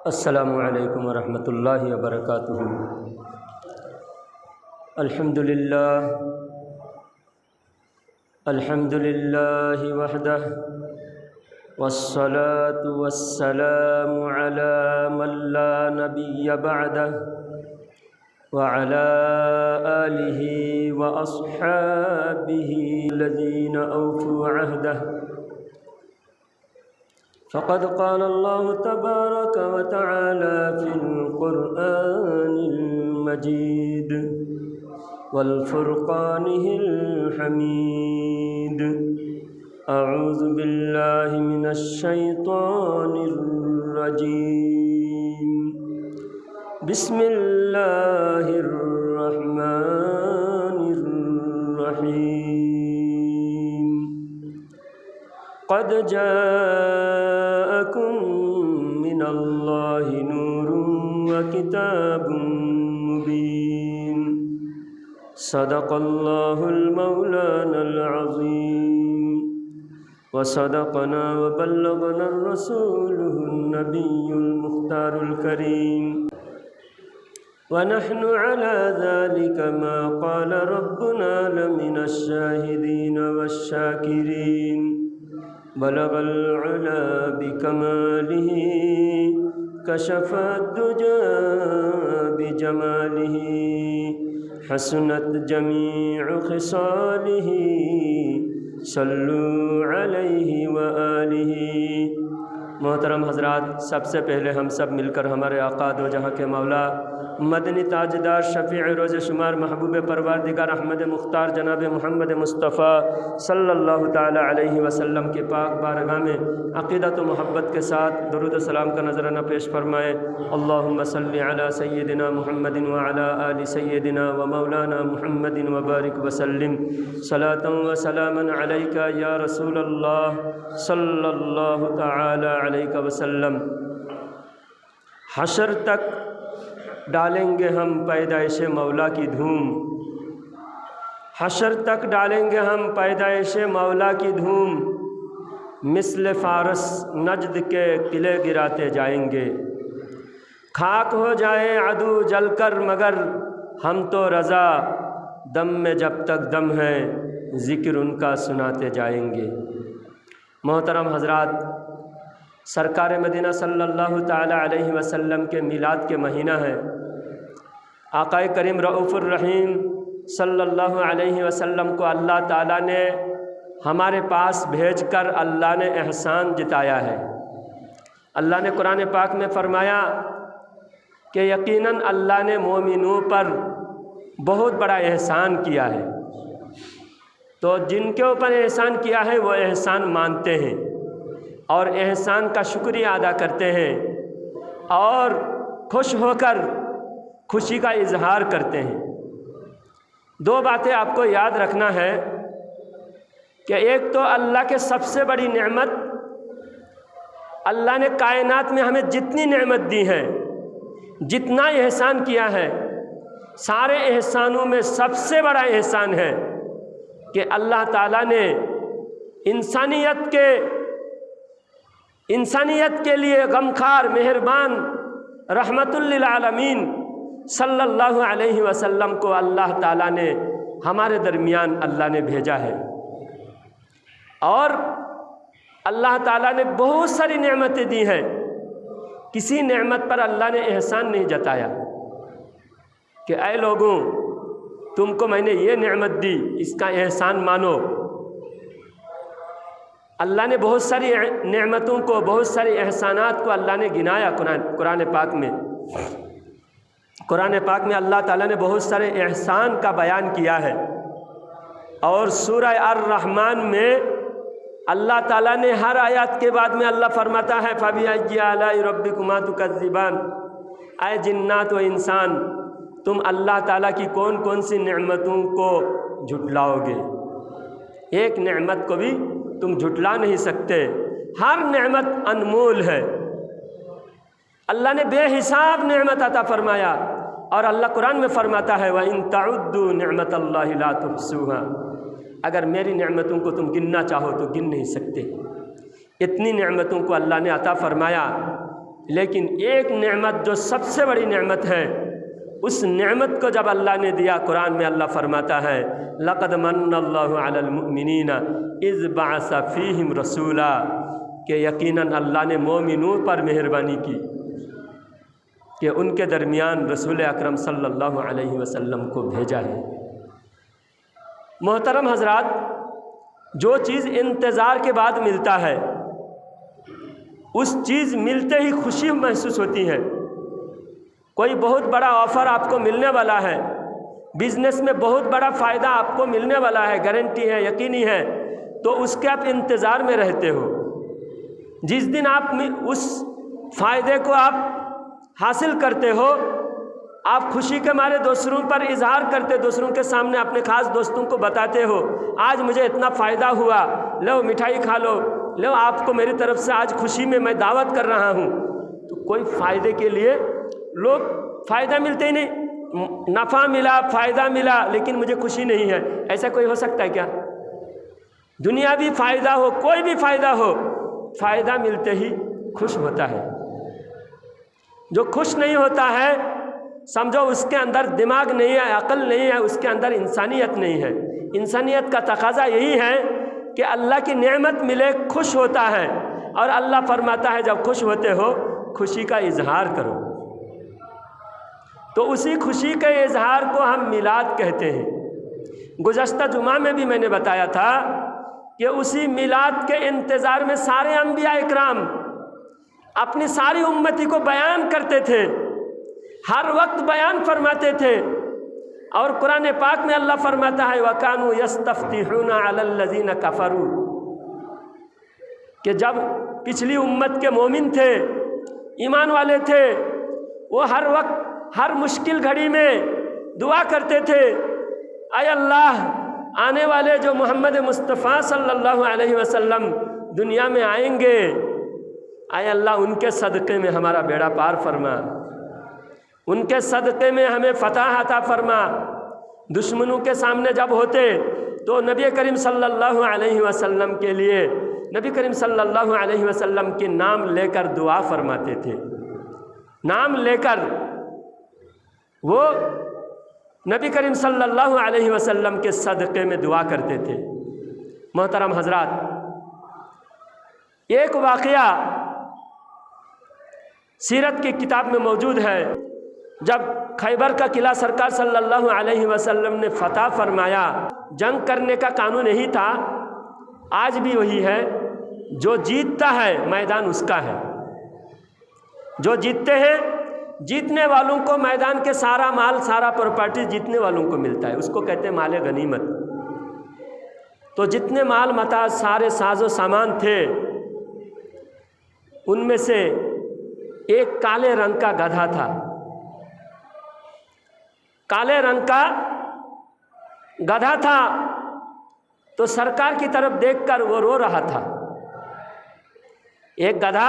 अस्सलामु अलैकुम वरहमतुल्लाहि वबरकातुहू। अल्हम्दुलिल्लाहि वहदह वस्सलातु वस्सलामु अला मन ला नबिय्य बअदह व अला आलिहि व अस्हाबिहि लज़ीना औफू अहदह। फ़क़द क़ाल अल्लाहु तबारक व तआला फ़िल क़ुरआनिल मजीद वल फ़ुरक़ानिहिल हमीद। अऊज़ु बिल्लाहि मिनश शैतानिर रजीम। बिस्मिल्लाहिर रहमानिर रहीम। क़द जाअकुम मिनल्लाहि नूरुन व किताबुम मुबीन। सदक़ल्लाहुल मौलानल अज़ीम व सदक़ना व बल्लगनर रसूलुहुन नबियुल मुख्तारुल करीम व नहनु अला ज़ालिका मा क़ाल रब्बुना लमिनश शाहिदीन वश्शाकिरीन। बलगल उला बिकमालिही कशफ़द दुजा बिजमालिही हसनत जमीउ ख़िसालिही सल्लू अलैहि व आलिही। मोहतरम हज़रात, सबसे पहले हम सब मिलकर हमारे आका दो जहाँ के मौला मदनी ताजदार शफ़ीअ रोज़ शुमार महबूब परवरदिगार अहमद मुख्तार जनाब मोहम्मद मुस्तफ़ा सल्लल्लाहु ताला अलैहि वसल्लम के पाक बारगाह में अक़ीदत व मोहब्बत के साथ दुरूद व सलाम का नज़राना पेश फरमाए। अल्लाहुम्मा सल्लि अला सय्यिदिना मुहम्मदिन व अला आलि सय्यिदिना व मौलाना मुहम्मदिन व बारिक वसल्लिम सलातन व सलामन अलैका या रसूलल्लाह सल्लल्लाहु ताला अलैहि वसल्लम। हशर तक डालेंगे हम पैदाइश मौला की धूम, हशर तक डालेंगे हम पैदाइश मौला की धूम। मिस्ल फ़ारस नजद के किले गिराते जाएंगे। खाक हो जाए अदू जलकर मगर हम तो रज़ा, दम में जब तक दम है ज़िक्र उनका सुनाते जाएंगे। मोहतरम हज़रात, सरकार मदीना सल्लल्लाहु ताला अलैहि वसल्लम के मिलाद के महीना है। आक़ाए करीम रऊफ़ुर रहीम सल्लल्लाहु अलैहि वसल्लम को अल्लाह ताला ने हमारे पास भेजकर अल्लाह ने एहसान जताया है। अल्लाह ने कुरान पाक में फ़रमाया कि यकीनन अल्लाह ने मोमिनों पर बहुत बड़ा एहसान किया है। तो जिनके ऊपर एहसान किया है वो एहसान मानते हैं और एहसान का शुक्रिया अदा करते हैं और खुश होकर खुशी का इजहार करते हैं। दो बातें आपको याद रखना है कि एक तो अल्लाह के सबसे बड़ी नेमत, अल्लाह ने कायनात में हमें जितनी नेमत दी है, जितना एहसान किया है, सारे एहसानों में सबसे बड़ा एहसान है कि अल्लाह ताला ने इंसानियत के लिए गमखार मेहरबान रहमतुल लिल आलमीन सल्लल्लाहु अलैहि वसल्लम को अल्लाह ताला ने हमारे दरमियान अल्लाह ने भेजा है। और अल्लाह ताला ने बहुत सारी नेमतें दी हैं। किसी नेमत पर अल्लाह ने एहसान नहीं जताया कि ऐ लोगों, तुमको मैंने ये नेमत दी, इसका एहसान मानो। अल्लाह ने बहुत सारी नेमतों को, बहुत सारे एहसानात को अल्लाह ने गिनाया कुरान पाक में। कुरान पाक में अल्लाह ताला ने बहुत सारे एहसान का बयान किया है। और सूरह अर-रहमान में अल्लाह ताला ने हर आयत के बाद में अल्लाह फरमाता है फ़बिअय्यि आलाइ रब्बिकुमा तुकज़्ज़िबान। ऐ जिन्नात व इंसान, तुम अल्लाह ताला की कौन कौन सी नेमतों को झुटलाओगे? एक नेमत को भी तुम झुटला नहीं सकते। हर नेमत अनमोल है। अल्लाह ने बेहिसाब नेमत अता फरमाया और अल्लाह कुरान में फरमाता है व इन तउद्दू निअमतल्लाहि ला तुहसूहा। अगर मेरी नेमतों को तुम गिनना चाहो तो गिन नहीं सकते। इतनी नेमतों को अल्लाह ने अता फ़रमाया। लेकिन एक नेमत जो सबसे बड़ी नेमत है, उस नेमत को जब अल्लाह ने दिया, कुरान में अल्लाह फरमाता है लक़द मन्नल्लाहु अलल मुअमिनीना इज़ बअसा फ़ीहिम रसूला, कि यकीनन अल्लाह ने मोमिनों पर मेहरबानी की कि उनके दरमियान रसूल अकरम सल्लल्लाहु अलैहि वसल्लम को भेजा है। मोहतरम हज़रात, जो चीज़ इंतज़ार के बाद मिलता है, उस चीज़ मिलते ही खुशी महसूस होती है। कोई बहुत बड़ा ऑफ़र आपको मिलने वाला है, बिज़नेस में बहुत बड़ा फ़ायदा आपको मिलने वाला है, गारंटी है, यकीनी है, तो उसके आप इंतज़ार में रहते हो। जिस दिन आप उस फ़ायदे को आप हासिल करते हो, आप खुशी के मारे दूसरों पर इजहार करते, दूसरों के सामने अपने ख़ास दोस्तों को बताते हो, आज मुझे इतना फ़ायदा हुआ, लो मिठाई खा लो, लो आपको मेरी तरफ से आज खुशी में मैं दावत कर रहा हूँ। तो कोई फ़ायदे के लिए लोग फ़ायदा मिलते ही नहीं, नफ़ा मिला, फ़ायदा मिला, लेकिन मुझे खुशी नहीं है। ऐसा कोई हो सकता है क्या? दुनियावी फ़ायदा हो, कोई भी फ़ायदा हो, फ़ायदा मिलते ही खुश होता है। जो खुश नहीं होता है, समझो उसके अंदर दिमाग नहीं है, अकल नहीं है, उसके अंदर इंसानियत नहीं है। इंसानियत का तकाज़ा यही है कि अल्लाह की नेमत मिले, खुश होता है। और अल्लाह फरमाता है जब खुश होते हो, खुशी का इजहार करो। तो उसी खुशी के इजहार को हम मिलाद कहते हैं। गुज़श्ता जुमा में भी मैंने बताया था कि उसी मिलाद के इंतज़ार में सारे अंबिया इकराम अपनी सारी उम्मती को बयान करते थे, हर वक्त बयान फरमाते थे। और कुरान पाक में अल्लाह फरमाता है वकानू यस्तफ्तिहूना अलल्लज़ीना कफ़रू, कि जब पिछली उम्मत के मोमिन थे, ईमान वाले थे, वो हर वक्त हर मुश्किल घड़ी में दुआ करते थे, आय अल्लाह आने वाले जो मोहम्मद मुस्तफ़ा सल्लल्लाहु अलैहि वसल्लम दुनिया में आएंगे, आय अल्लाह उनके सदक़े में हमारा बेड़ा पार फरमा, उनके सदक़े में हमें फ़तह अता फरमा। दुश्मनों के सामने जब होते तो नबी करीम सल्लल्लाहु अलैहि वसल्लम के लिए नबी करीम सल्लल्लाहु अलैहि वसल्लम के नाम लेकर दुआ फरमाते थे। नाम लेकर वो नबी करीम सल्लल्लाहु अलैहि वसल्लम के सदक़े में दुआ करते थे। मोहतरम हज़रात, एक वाक़या सीरत की किताब में मौजूद है। जब खैबर का किला सरकार सल्लल्लाहु अलैहि वसल्लम ने फ़तह फरमाया, जंग करने का कानून यही था, आज भी वही है, जो जीतता है मैदान उसका है। जो जीतते हैं, जीतने वालों को मैदान के सारा माल, सारा प्रॉपर्टी जीतने वालों को मिलता है, उसको कहते हैं माले गनीमत। तो जितने माल मता, सारे साजो सामान थे, उनमें से एक काले रंग का गधा था। काले रंग का गधा था, तो सरकार की तरफ देखकर वो रो रहा था। एक गधा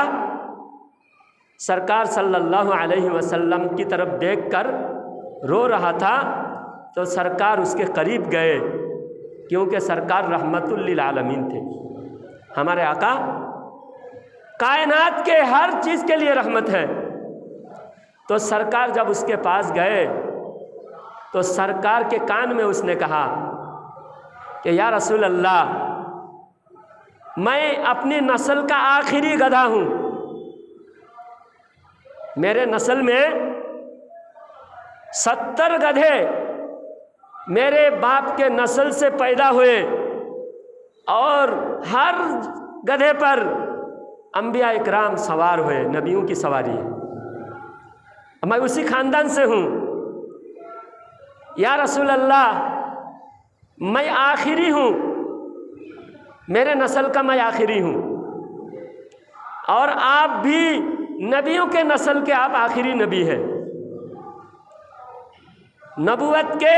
सरकार सल्लल्लाहु अलैहि वसल्लम की तरफ देखकर रो रहा था, तो सरकार उसके करीब गए, क्योंकि सरकार रहमतुल लिल आलमीन थे। हमारे आका कायनात के हर चीज़ के लिए रहमत है। तो सरकार जब उसके पास गए, तो सरकार के कान में उसने कहा कि या रसूल अल्लाह, मैं अपनी नस्ल का आखिरी गधा हूँ, मेरे नस्ल में 70 गधे मेरे बाप के नस्ल से पैदा हुए, और हर गधे पर अंबिया इकराम सवार हुए, नबियों की सवारी है, मैं उसी ख़ानदान से हूँ। या रसूल अल्लाह, मैं आखिरी हूँ, मेरे नस्ल का मैं आखिरी हूँ, और आप भी नबियों के नस्ल के आप आखिरी नबी हैं। नबूवत के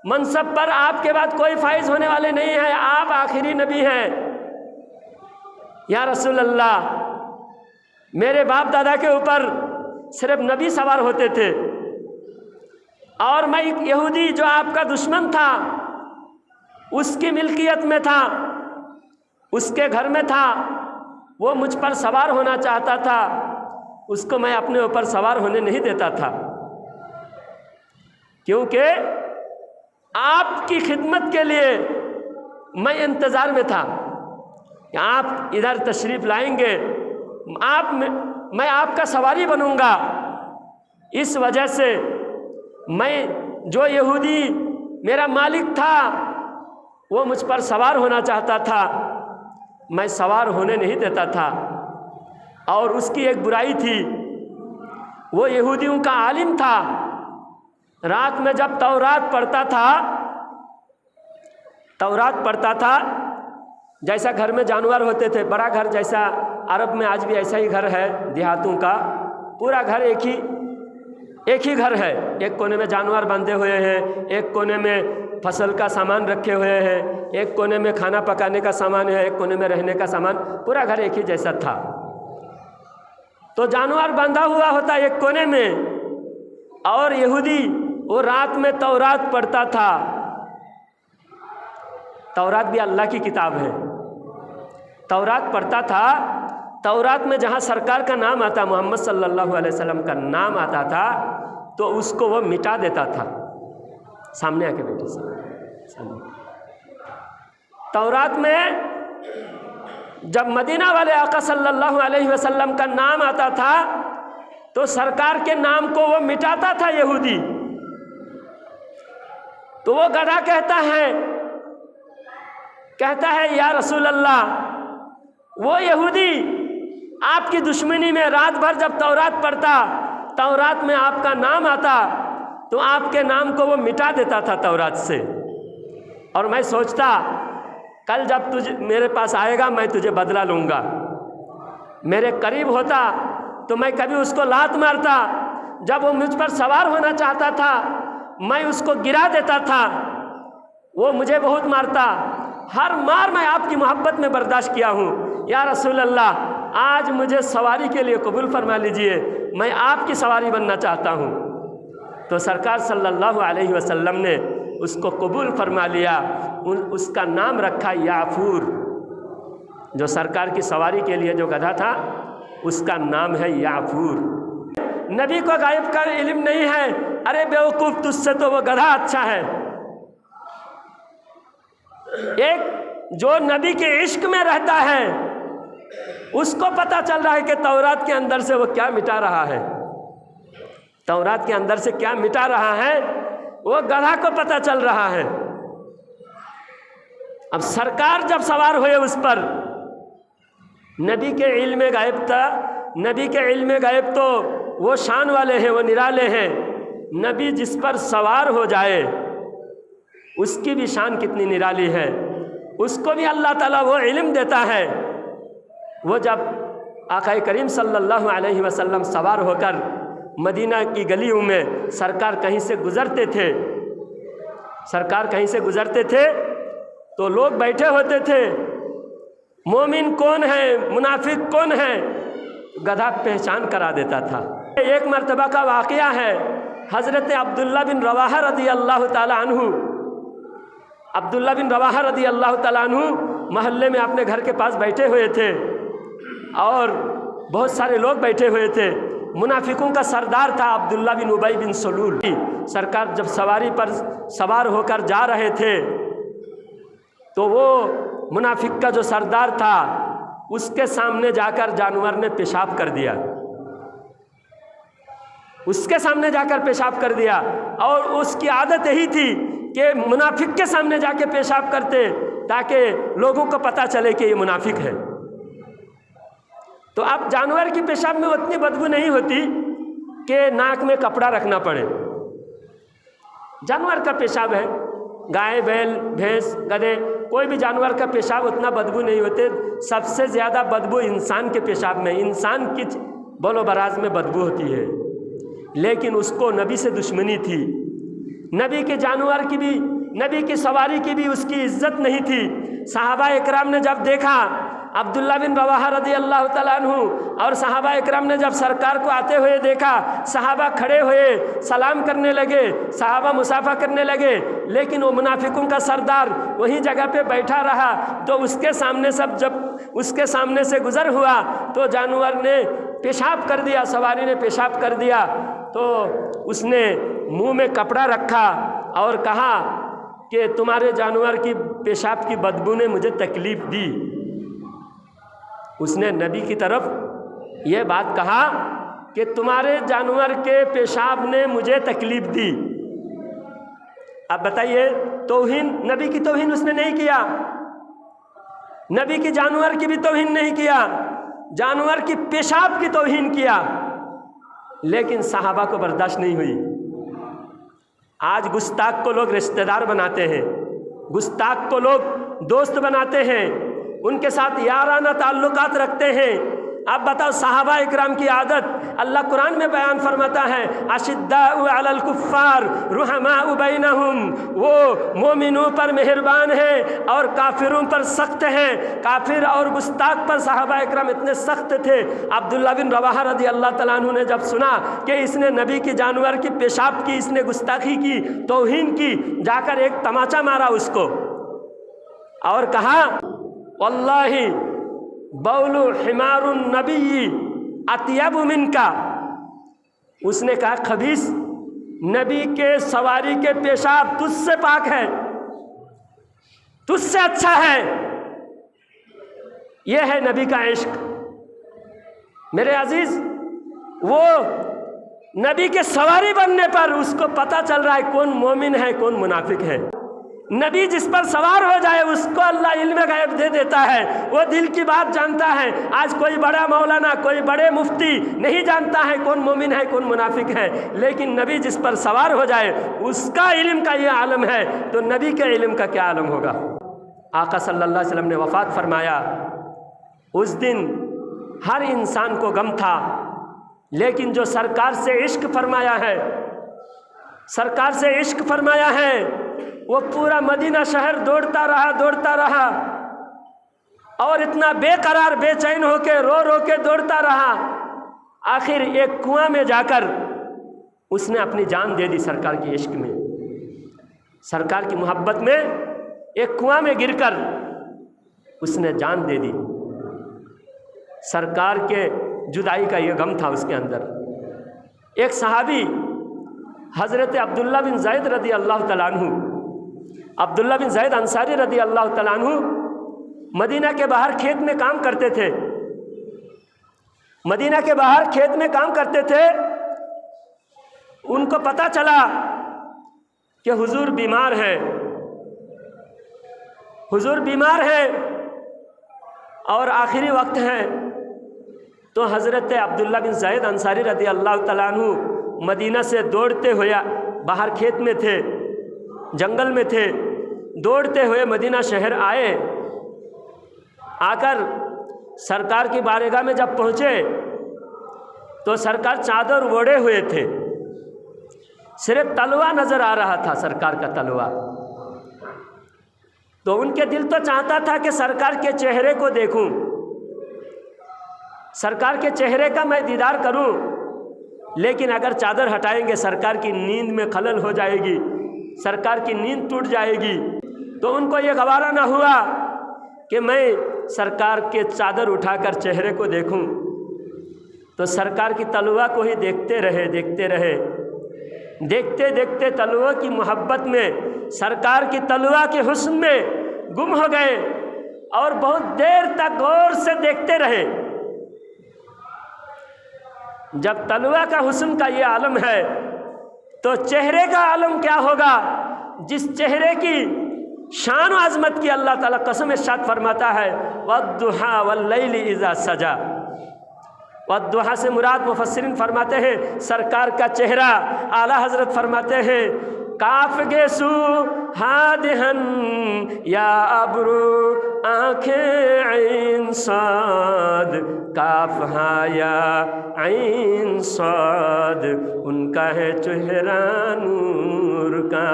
मनसब पर आपके बाद कोई फाइज होने वाले नहीं है, आप आखिरी नबी हैं। या रसूल अल्लाह, मेरे बाप दादा के ऊपर सिर्फ नबी सवार होते थे, और मैं एक यहूदी जो आपका दुश्मन था, उसकी मिल्कियत में था, उसके घर में था, वो मुझ पर सवार होना चाहता था, उसको मैं अपने ऊपर सवार होने नहीं देता था, क्योंकि आपकी खिदमत के लिए मैं इंतज़ार में था कि आप इधर तशरीफ़ लाएंगे, मैं आपका सवारी बनूंगा। इस वजह से मैं, जो यहूदी मेरा मालिक था, वो मुझ पर सवार होना चाहता था, मैं सवार होने नहीं देता था। और उसकी एक बुराई थी, वो यहूदियों का आलिम था। रात में जब तौरात पढ़ता था, जैसा घर में जानवर होते थे, बड़ा घर जैसा अरब में आज भी ऐसा ही घर है, देहातों का पूरा घर एक ही घर है। एक कोने में जानवर बांधे हुए हैं, एक कोने में फसल का सामान रखे हुए हैं, एक कोने में खाना पकाने का सामान है, एक कोने में रहने का सामान, पूरा घर एक ही जैसा था। तो जानवर बांधा हुआ होता एक कोने में, और यहूदी वो रात में तौरात पढ़ता था। तौरात भी अल्लाह की किताब है। तौरात पढ़ता था। तौरात में जहाँ सरकार का नाम आता, मोहम्मद सल्लल्लाहु अलैहि वसल्लम का नाम आता था, तो उसको वो मिटा देता था। सामने आके बैठे सामने। तौरात में जब मदीना वाले आका सल्लल्लाहु अलैहि वसल्लम का नाम आता था, तो सरकार के नाम को वो मिटाता था यहूदी। तो वो गधा कहता है या रसूल अल्लाह, वो यहूदी आपकी दुश्मनी में रात भर जब तौरात पढ़ता, तौरात में आपका नाम आता, तो आपके नाम को वो मिटा देता था तौरात से। और मैं सोचता, कल जब तुझे मेरे पास आएगा, मैं तुझे बदला लूँगा। मेरे करीब होता तो मैं कभी उसको लात मारता। जब वो मुझ पर सवार होना चाहता था, मैं उसको गिरा देता था, वो मुझे बहुत मारता। हर मार मैं आपकी मोहब्बत में बर्दाश्त किया हूँ। या रसूल अल्लाह, आज मुझे सवारी के लिए कबूल फरमा लीजिए, मैं आपकी सवारी बनना चाहता हूँ। तो सरकार सल्लल्लाहु अलैहि वसल्लम ने उसको कबूल फरमा लिया। उसका नाम रखा याफूर। जो सरकार की सवारी के लिए जो गधा था, उसका नाम है याफूर। नबी को गायब का इल्म नहीं है। अरे बेवकूफ़, तुझसे तो वो गधा अच्छा है। एक जो नबी के इश्क में रहता है, उसको पता चल रहा है कि तौरात के अंदर से वो क्या मिटा रहा है। तौरात के अंदर से क्या मिटा रहा है, वो गधा को पता चल रहा है। अब सरकार जब सवार हुए उस पर, नबी के इल्म में गायब था। नबी के इल्म में गायब तो वो शान वाले हैं, वो निराले हैं। नबी जिस पर सवार हो जाए, उसकी भी शान कितनी निराली है। उसको भी अल्लाह ताला वो इल्म देता है। वो जब आका करीम सल्लल्लाहु अलैहि वसल्लम सवार होकर मदीना की गलियों में सरकार कहीं से गुज़रते थे, तो लोग बैठे होते थे, मोमिन कौन है, मुनाफिक कौन है, गधा पहचान करा देता था। एक मर्तबा का वाक़या है, हज़रत अब्दुल्ला बिन रवाहा रज़ी अल्लाह ताला अन्हु, अब्दुल्ला बिन रवाहा रज़ी अल्लाह ताला अन्हु महल्ले में अपने घर के पास बैठे हुए थे, और बहुत सारे लोग बैठे हुए थे। मुनाफिकों का सरदार था अब्दुल्ला बिन उबई बिन सलूल। सरकार जब सवारी पर सवार होकर जा रहे थे, तो वो मुनाफिक का जो सरदार था, उसके सामने जाकर जानवर ने पेशाब कर दिया। उसके सामने जाकर पेशाब कर दिया। और उसकी आदत यही थी कि मुनाफिक के सामने जाके पेशाब करते, ताकि लोगों को पता चले कि ये मुनाफिक है। तो अब जानवर की पेशाब में उतनी बदबू नहीं होती कि नाक में कपड़ा रखना पड़े। जानवर का पेशाब है, गाय, बैल, भैंस, गधे, कोई भी जानवर का पेशाब उतना बदबू नहीं होते। सबसे ज़्यादा बदबू इंसान के पेशाब में, इंसान की बोलो बराज में बदबू होती है। लेकिन उसको नबी से दुश्मनी थी। नबी के जानवर की भी, नबी की सवारी की भी उसकी इज्जत नहीं थी। सहाबा इकराम ने जब देखा, अब्दुल्ला बिन रवाहा रज़ी अल्लाह ताला अन्हु और सहाबा इकराम ने जब सरकार को आते हुए देखा, सहाबा खड़े हुए सलाम करने लगे, सहाबा मुसाफा करने लगे। लेकिन वो मुनाफिकों का सरदार वहीं जगह पे बैठा रहा। तो उसके सामने जब उसके सामने से गुज़र हुआ, तो जानवर ने पेशाब कर दिया, सवारी ने पेशाब कर दिया, तो उसने मुंह में कपड़ा रखा और कहा कि तुम्हारे जानवर की पेशाब की बदबू ने मुझे तकलीफ़ दी। उसने नबी की तरफ ये बात कहा कि तुम्हारे जानवर के पेशाब ने मुझे तकलीफ़ दी। अब बताइए, तौहीन, नबी की तौहीन उसने नहीं किया, नबी की जानवर की भी तौहीन नहीं किया, जानवर की पेशाब की तौहीन किया, लेकिन सहाबा को बर्दाश्त नहीं हुई। आज गुस्ताख को लोग रिश्तेदार बनाते हैं, गुस्ताख को लोग दोस्त बनाते हैं, उनके साथ याराना ताल्लुकात रखते हैं। आप बताओ, सहाबा इकराम की आदत अल्लाह कुरान में बयान फरमाता है, अशिद्दाउ अलल कुफ्फार रुहमाउ बैनहुम, वो मोमिनों पर मेहरबान है और काफिरों पर सख्त है। काफिर और गुस्ताख पर सहाबा इकराम इतने सख्त थे। अब्दुल्ला बिन रवाहा रज़ी अल्लाह तआला अन्हु ने जब सुना कि इसने नबी की जानवर की पेशाब की, इसने गुस्ताखी की, तौहीन की, जाकर एक तमाचा मारा उसको और कहा, वल्लाही बौलु हिमारुन नबी अत्यबु मिनका। उसने कहा, खबीस, नबी के सवारी के पेशाब तुझसे पाक है, तुझसे अच्छा है। यह है नबी का इश्क। मेरे अजीज, वो नबी के सवारी बनने पर उसको पता चल रहा है कौन मोमिन है, कौन मुनाफिक है। नबी जिस पर सवार हो जाए उसको अल्लाह इल्म गायब दे देता है, वो दिल की बात जानता है। आज कोई बड़ा मौलाना, कोई बड़े मुफ्ती नहीं जानता है कौन मोमिन है, कौन मुनाफिक है, लेकिन नबी जिस पर सवार हो जाए उसका इल्म का ये आलम है, तो नबी के इल्म का क्या आलम होगा। आका सल्लल्लाहु अलैहि वसल्लम ने वफ़ात फरमाया। उस दिन हर इंसान को गम था, लेकिन जो सरकार से इश्क फरमाया है, सरकार से इश्क फरमाया है, वो पूरा मदीना शहर दौड़ता रहा और इतना बेकरार बेचैन होके रो रो के दौड़ता रहा। आखिर एक कुआं में जाकर उसने अपनी जान दे दी सरकार की इश्क में, सरकार की मोहब्बत में। एक कुआं में गिरकर उसने जान दे दी। सरकार के जुदाई का ये गम था उसके अंदर। एक सहाबी हज़रत अब्दुल्ला बिन ज़ैद रज़ी अल्लाह तआला अन्हु, अब्दुल्ला बिन ज़ैद अंसारी रज़ी अल्लाह तआला अन्हु मदीना के बाहर खेत में काम करते थे, मदीना के बाहर खेत में काम करते थे। उनको पता चला कि हुजूर बीमार हैं, हुजूर बीमार हैं और आखिरी वक्त है। तो हज़रत अब्दुल्ला बिन ज़ैद अंसारी रज़ी अल्लाह तआला अन्हु मदीना से दौड़ते हुए, बाहर खेत में थे, जंगल में थे, दौड़ते हुए मदीना शहर आए। आकर सरकार की बारगाह में जब पहुँचे तो सरकार चादर ओढ़े हुए थे, सिर्फ तलवा नज़र आ रहा था, सरकार का तलवा। तो उनके दिल तो चाहता था कि सरकार के चेहरे को देखूं, सरकार के चेहरे का मैं दीदार करूं, लेकिन अगर चादर हटाएंगे सरकार की नींद में खलल हो जाएगी, सरकार की नींद टूट जाएगी। तो उनको ये गवारा ना हुआ कि मैं सरकार के चादर उठाकर चेहरे को देखूं। तो सरकार की तलवा को ही देखते रहे, देखते रहे, देखते देखते तलवा की मोहब्बत में, सरकार की तलवा के हुस्न में गुम हो गए और बहुत देर तक गौर से देखते रहे। जब तलवा का हुस्न का ये आलम है तो चेहरे का आलम क्या होगा। जिस चेहरे की शान व अज़मत की अल्लाह ताला कसम इरशाद फरमाता है, वद्दुहा वल्लैलि इज़ा सजा। वद्दुहा से मुराद मुफस्सिरीन फरमाते हैं सरकार का चेहरा। आला हज़रत फरमाते हैं, काफ गेसु हादिहन या अब्रू आँखें ऐन साद, काफ हा या ऐन साद, उनका है चेहरा नूर का।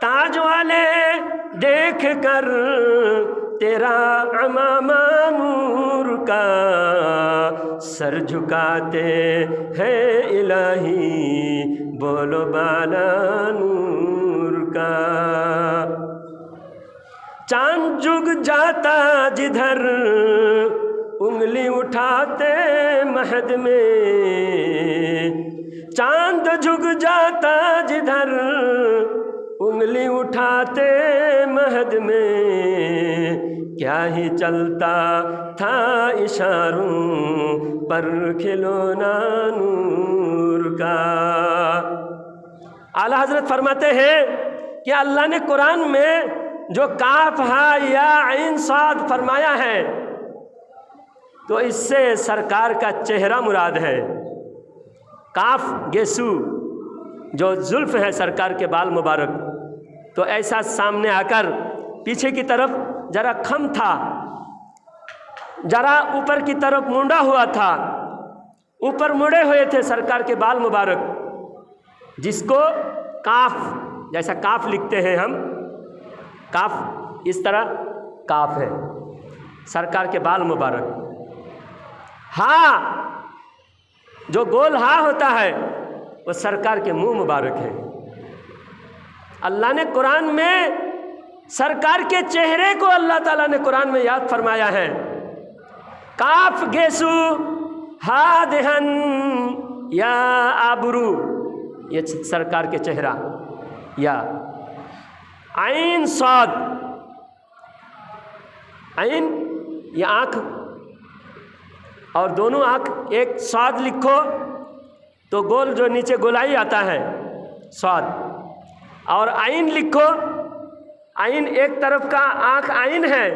ताज वाले देख कर तेरा अमामा नूर का, सर झुकाते हैं इलाही बोलो बाला नूर का। चांद जुग जाता जिधर उंगली उठाते महद में, चांद झुक जाता जिधर उंगली उठाते महद में, क्या ही चलता था इशारों पर खिलौना नूर का। आला हजरत फरमाते हैं कि अल्लाह ने कुरान में जो काफ हा या आइन साद फरमाया है तो इससे सरकार का चेहरा मुराद है। काफ गेसू जो जुल्फ है सरकार के बाल मुबारक, तो ऐसा सामने आकर पीछे की तरफ जरा खम था, जरा ऊपर की तरफ मुंडा हुआ था, ऊपर मुड़े हुए थे सरकार के बाल मुबारक, जिसको काफ, जैसा काफ लिखते हैं हम, काफ इस तरह काफ है सरकार के बाल मुबारक। हाँ, जो गोल हा होता है वो सरकार के मुंह मुबारक है। अल्लाह ने कुरान में सरकार के चेहरे को अल्लाह ताला ने कुरान में याद फरमाया है। काफ गेसू हा देहन या आबरू, ये सरकार के चेहरा, या आइन साद, आइन ये आँख और दोनों आँख, एक साद लिखो तो गोल जो नीचे गोलाई आता है साद, और आइन लिखो, आइन एक तरफ का आँख आइन है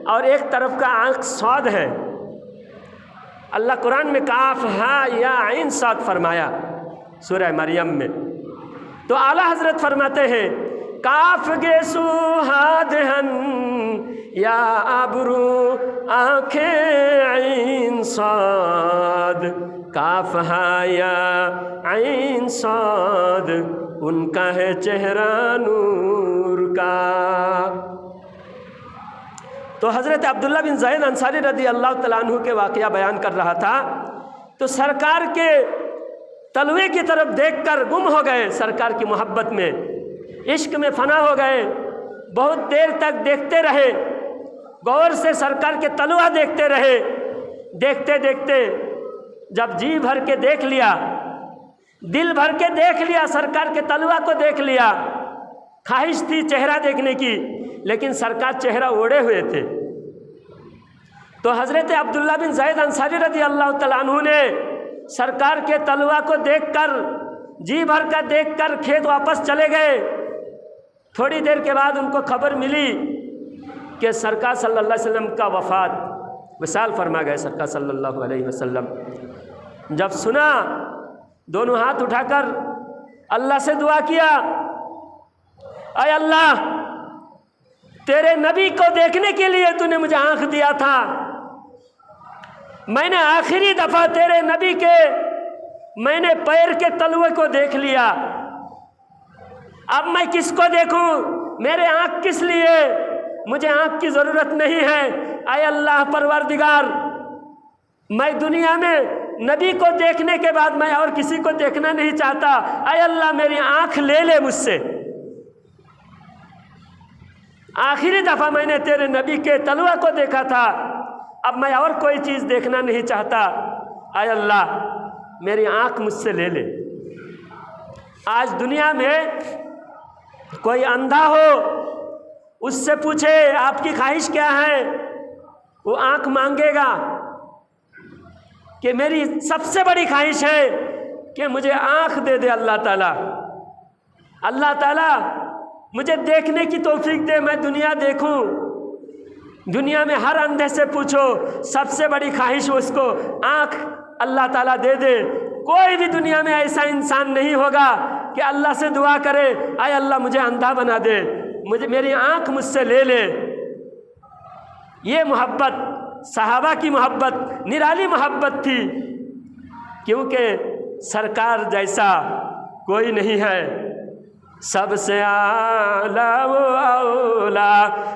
और एक तरफ का आँख साद है। अल्लाह कुरान में काफ हा या आइन साद फरमाया सूरह मरियम में। तो आला हजरत फरमाते हैं काफ गेसू हा देहन या आबरू आँखें आइन साद, काफ हा या आइन साद, उनका है चेहरा नूर का। तो हज़रत अब्दुल्ला बिन ज़ैद अंसारी रज़ी अल्लाह तआला अन्हु के वाक़या बयान कर रहा था, तो सरकार के तलवे की तरफ देखकर गुम हो गए, सरकार की मोहब्बत में, इश्क में फ़ना हो गए। बहुत देर तक देखते रहे, गौर से सरकार के तलवा देखते रहे। देखते देखते जब जी भर के देख लिया, दिल भर के देख लिया, सरकार के तलवा को देख लिया, ख्वाहिश थी चेहरा देखने की, लेकिन सरकार चेहरा ओढ़े हुए थे। तो हज़रत अब्दुल्ला बिन ज़ैद अंसारी रज़ी अल्लाह तआला अन्हु ने सरकार के तलवा को देखकर, जी भर का देखकर खेत वापस चले गए। थोड़ी देर के बाद उनको खबर मिली कि सरकार सल्लल्लाहु अलैहि वसल्लम का वफ़ात, विसाल फरमा गए सरकार सल्लल्लाहु अलैहि वसल्लम। जब सुना, दोनों हाथ उठाकर अल्लाह से दुआ किया, अय अल्लाह, तेरे नबी को देखने के लिए तूने मुझे आँख दिया था, मैंने आखिरी दफ़ा तेरे नबी के मैंने पैर के तलवे को देख लिया, अब मैं किसको देखूं? मेरे आँख किस लिए? मुझे आँख की ज़रूरत नहीं है। आय अल्लाह परवरदिगार, मैं दुनिया में नबी को देखने के बाद मैं और किसी को देखना नहीं चाहता। आय अल्लाह, मेरी आँख ले ले मुझसे। आखिरी दफ़ा मैंने तेरे नबी के तलवा को देखा था, अब मैं और कोई चीज़ देखना नहीं चाहता। आय अल्लाह, मेरी आँख मुझसे ले ले। आज दुनिया में कोई अंधा हो, उससे पूछे आपकी ख्वाहिश क्या है, वो आँख मांगेगा कि मेरी सबसे बड़ी ख्वाहिश है कि मुझे आँख दे दे अल्लाह ताला। अल्लाह ताला मुझे देखने की तौफीक दे, मैं दुनिया देखूं। दुनिया में हर अंधे से पूछो, सबसे बड़ी ख्वाहिश उसको आँख अल्लाह ताला दे दे। कोई भी दुनिया में ऐसा इंसान नहीं होगा कि अल्लाह से दुआ करे, आय अल्लाह मुझे अंधा बना दे, मुझे मेरी आँख मुझसे ले ले। ये मोहब्बत सहाबा की मोहब्बत निराली मोहब्बत थी, क्योंकि सरकार जैसा कोई नहीं है। सबसे आला वो औला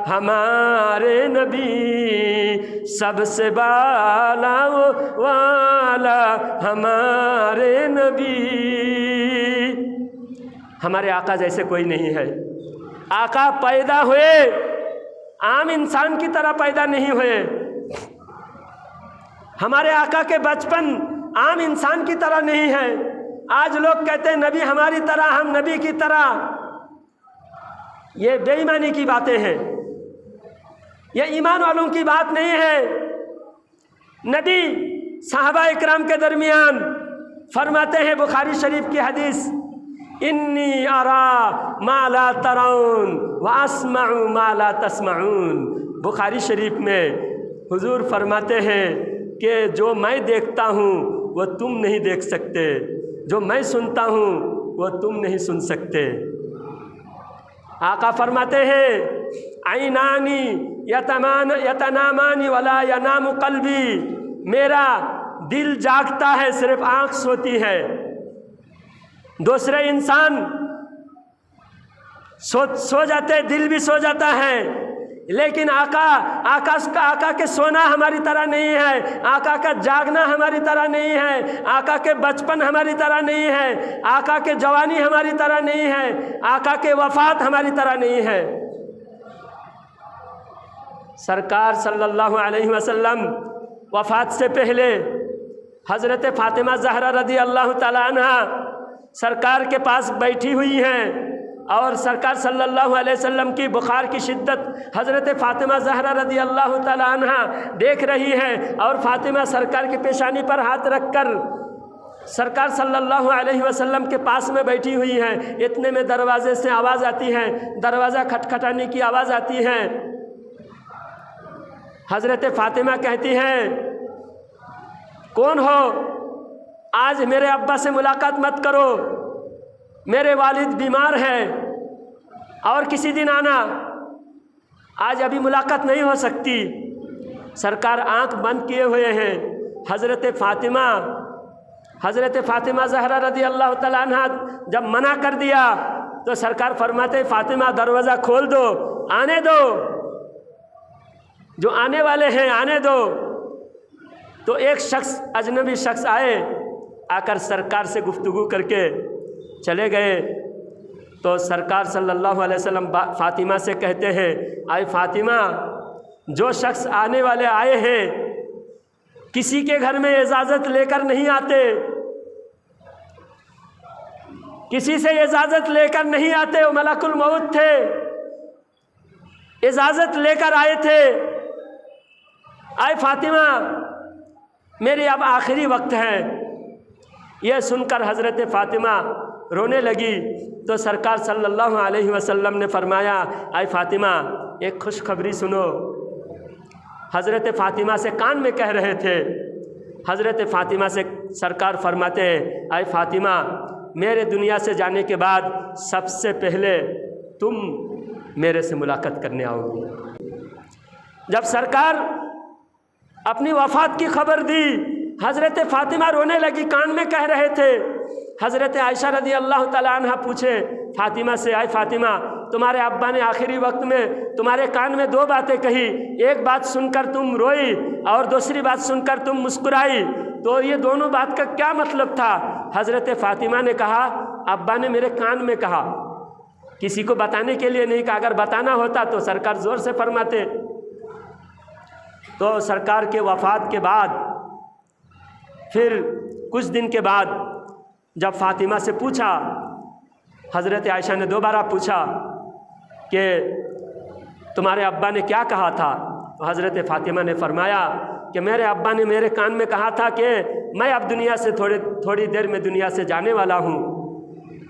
हमारे नबी, सबसे बाला वो वाला हमारे नबी। हमारे आका जैसे कोई नहीं है। आका पैदा हुए आम इंसान की तरह पैदा नहीं हुए। हमारे आका के बचपन आम इंसान की तरह नहीं है। आज लोग कहते हैं नबी हमारी तरह, हम नबी की तरह। ये बेईमानी की बातें हैं, ये ईमान वालों की बात नहीं है। नबी साहबा इकराम के दरमियान फरमाते हैं, बुखारी शरीफ की हदीस, इन्नी अरा मा ला तरौन व अस्मउ मा ला तस्मऊन। बुखारी शरीफ में हुजूर फरमाते हैं कि जो मैं देखता हूँ वो तुम नहीं देख सकते, जो मैं सुनता हूँ वो तुम नहीं सुन सकते। आका फरमाते हैं, ऐनानी यतनामानी वला यनामु कल्बी, मेरा दिल जागता है, सिर्फ आँख सोती है। दूसरे इंसान सो जाते, दिल भी सो जाता है, लेकिन आका के सोना हमारी तरह नहीं है, आका का जागना हमारी तरह नहीं है, आका के बचपन हमारी तरह नहीं है, आका के जवानी हमारी तरह नहीं है, आका के वफात हमारी तरह नहीं है। सरकार सल्लल्लाहु अलैहि वसल्लम वफात से पहले हज़रत फ़ातिमा ज़हरा रज़ी अल्लाह ताला अन्हा सरकार के पास बैठी हुई हैं और सरकार सल्लल्लाहु अलैहि वसल्लम की बुखार की शिद्दत हज़रत फ़ातिमा ज़हरा रज़ी अल्लाह ताला अन्हा देख रही है और फ़ातिमा सरकार की पेशानी पर हाथ रखकर सरकार सल्लल्लाहु अलैहि वसल्लम के पास में बैठी हुई है। इतने में दरवाजे से आवाज़ आती है, दरवाज़ा खटखटाने की आवाज़ आती है। हज़रत फ़ातिमा कहती हैं, कौन हो? आज मेरे अब्बा से मुलाकात मत करो, मेरे वालिद बीमार हैं, और किसी दिन आना, आज अभी मुलाकात नहीं हो सकती। सरकार आंख बंद किए हुए हैं। हज़रत फ़ातिमा ज़हरा रज़ी अल्लाह ताला अन्हा जब मना कर दिया तो सरकार फरमाते, फ़ातिमा दरवाज़ा खोल दो, आने दो, जो आने वाले हैं आने दो। तो एक शख्स, अजनबी शख्स आए, आकर सरकार से गुफ्तगू करके चले गए। तो सरकार सल्लल्लाहु अलैहि वसल्लम फ़ातिमा से कहते हैं, आए फ़ातिमा, जो शख्स आने वाले आए हैं किसी के घर में इजाज़त लेकर नहीं आते, किसी से इजाज़त लेकर नहीं आते। वो मलकुल मौत थे, इजाज़त लेकर आए थे। आए फ़ातिमा, मेरी अब आखिरी वक्त है। यह सुनकर हज़रत फ़ातिमा रोने लगी। तो सरकार सल्लल्लाहु अलैहि वसल्लम ने फरमाया, आए फ़ातिमा, एक खुशखबरी सुनो। हज़रत फ़ातिमा से कान में कह रहे थे। हज़रत फ़ातिमा से सरकार फरमाते हैं, आए फ़ातिमा, मेरे दुनिया से जाने के बाद सबसे पहले तुम मेरे से मुलाकात करने आओगी। जब सरकार अपनी वफ़ात की खबर दी, हज़रत फ़ातिमा रोने लगी, कान में कह रहे थे। हज़रत आयशा रज़ी अल्लाह ताला अन्हा पूछे फ़ातिमा से, आए फ़ातिमा, तुम्हारे अब्बा ने आखिरी वक्त में तुम्हारे कान में दो बातें कही, एक बात सुनकर तुम रोई और दूसरी बात सुनकर तुम मुस्कुराई, तो ये दोनों बात का क्या मतलब था? हज़रत फ़ातिमा ने कहा, अब्बा ने मेरे कान में कहा, किसी को बताने के लिए नहीं कहा, अगर बताना होता तो सरकार ज़ोर से फरमाते। तो सरकार के वफ़ात के बाद फिर कुछ दिन के बाद जब फ़ातिमा से पूछा, हज़रत आयशा ने दोबारा पूछा कि तुम्हारे अब्बा ने क्या कहा था? तो हज़रत फ़ातिमा ने फरमाया कि मेरे अब्बा ने मेरे कान में कहा था कि मैं अब दुनिया से थोड़ी देर में दुनिया से जाने वाला हूँ,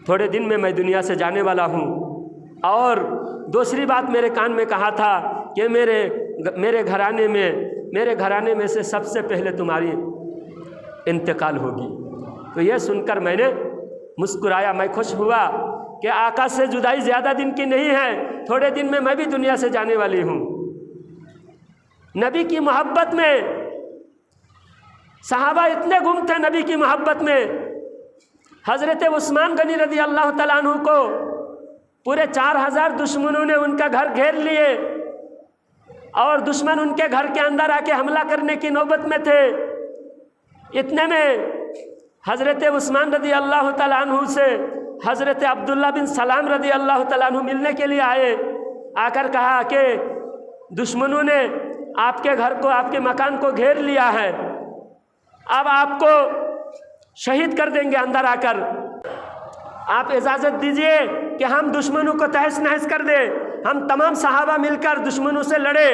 थोड़े दिन में मैं दुनिया से जाने वाला हूँ। और दूसरी बात मेरे कान में कहा था कि मेरे घराने में से सबसे पहले तुम्हारी इंतकाल होगी। तो यह सुनकर मैंने मुस्कुराया, मैं खुश हुआ कि आका से जुदाई ज़्यादा दिन की नहीं है, थोड़े दिन में मैं भी दुनिया से जाने वाली हूँ। नबी की मोहब्बत में सहाबा इतने गुम थे, नबी की मोहब्बत में। हज़रत उस्मान गनी रज़ी अल्लाह तआला अन्हु को पूरे 4000 दुश्मनों ने उनका घर घेर लिए और दुश्मन उनके घर के अंदर आके हमला करने की नौबत में थे। इतने में हज़रत उस्मान रज़ी अल्लाह तआला अन्हु से हज़रत अब्दुल्ला बिन सलाम रज़ी अल्लाह तआला अन्हु मिलने के लिए आए। आकर कहा कि दुश्मनों ने आपके घर को, आपके मकान को घेर लिया है अब आपको शहीद कर देंगे अंदर आकर, आप इजाज़त दीजिए कि हम दुश्मनों को तहस नहस कर दे, हम तमाम सहाबा मिलकर दुश्मनों से लड़े।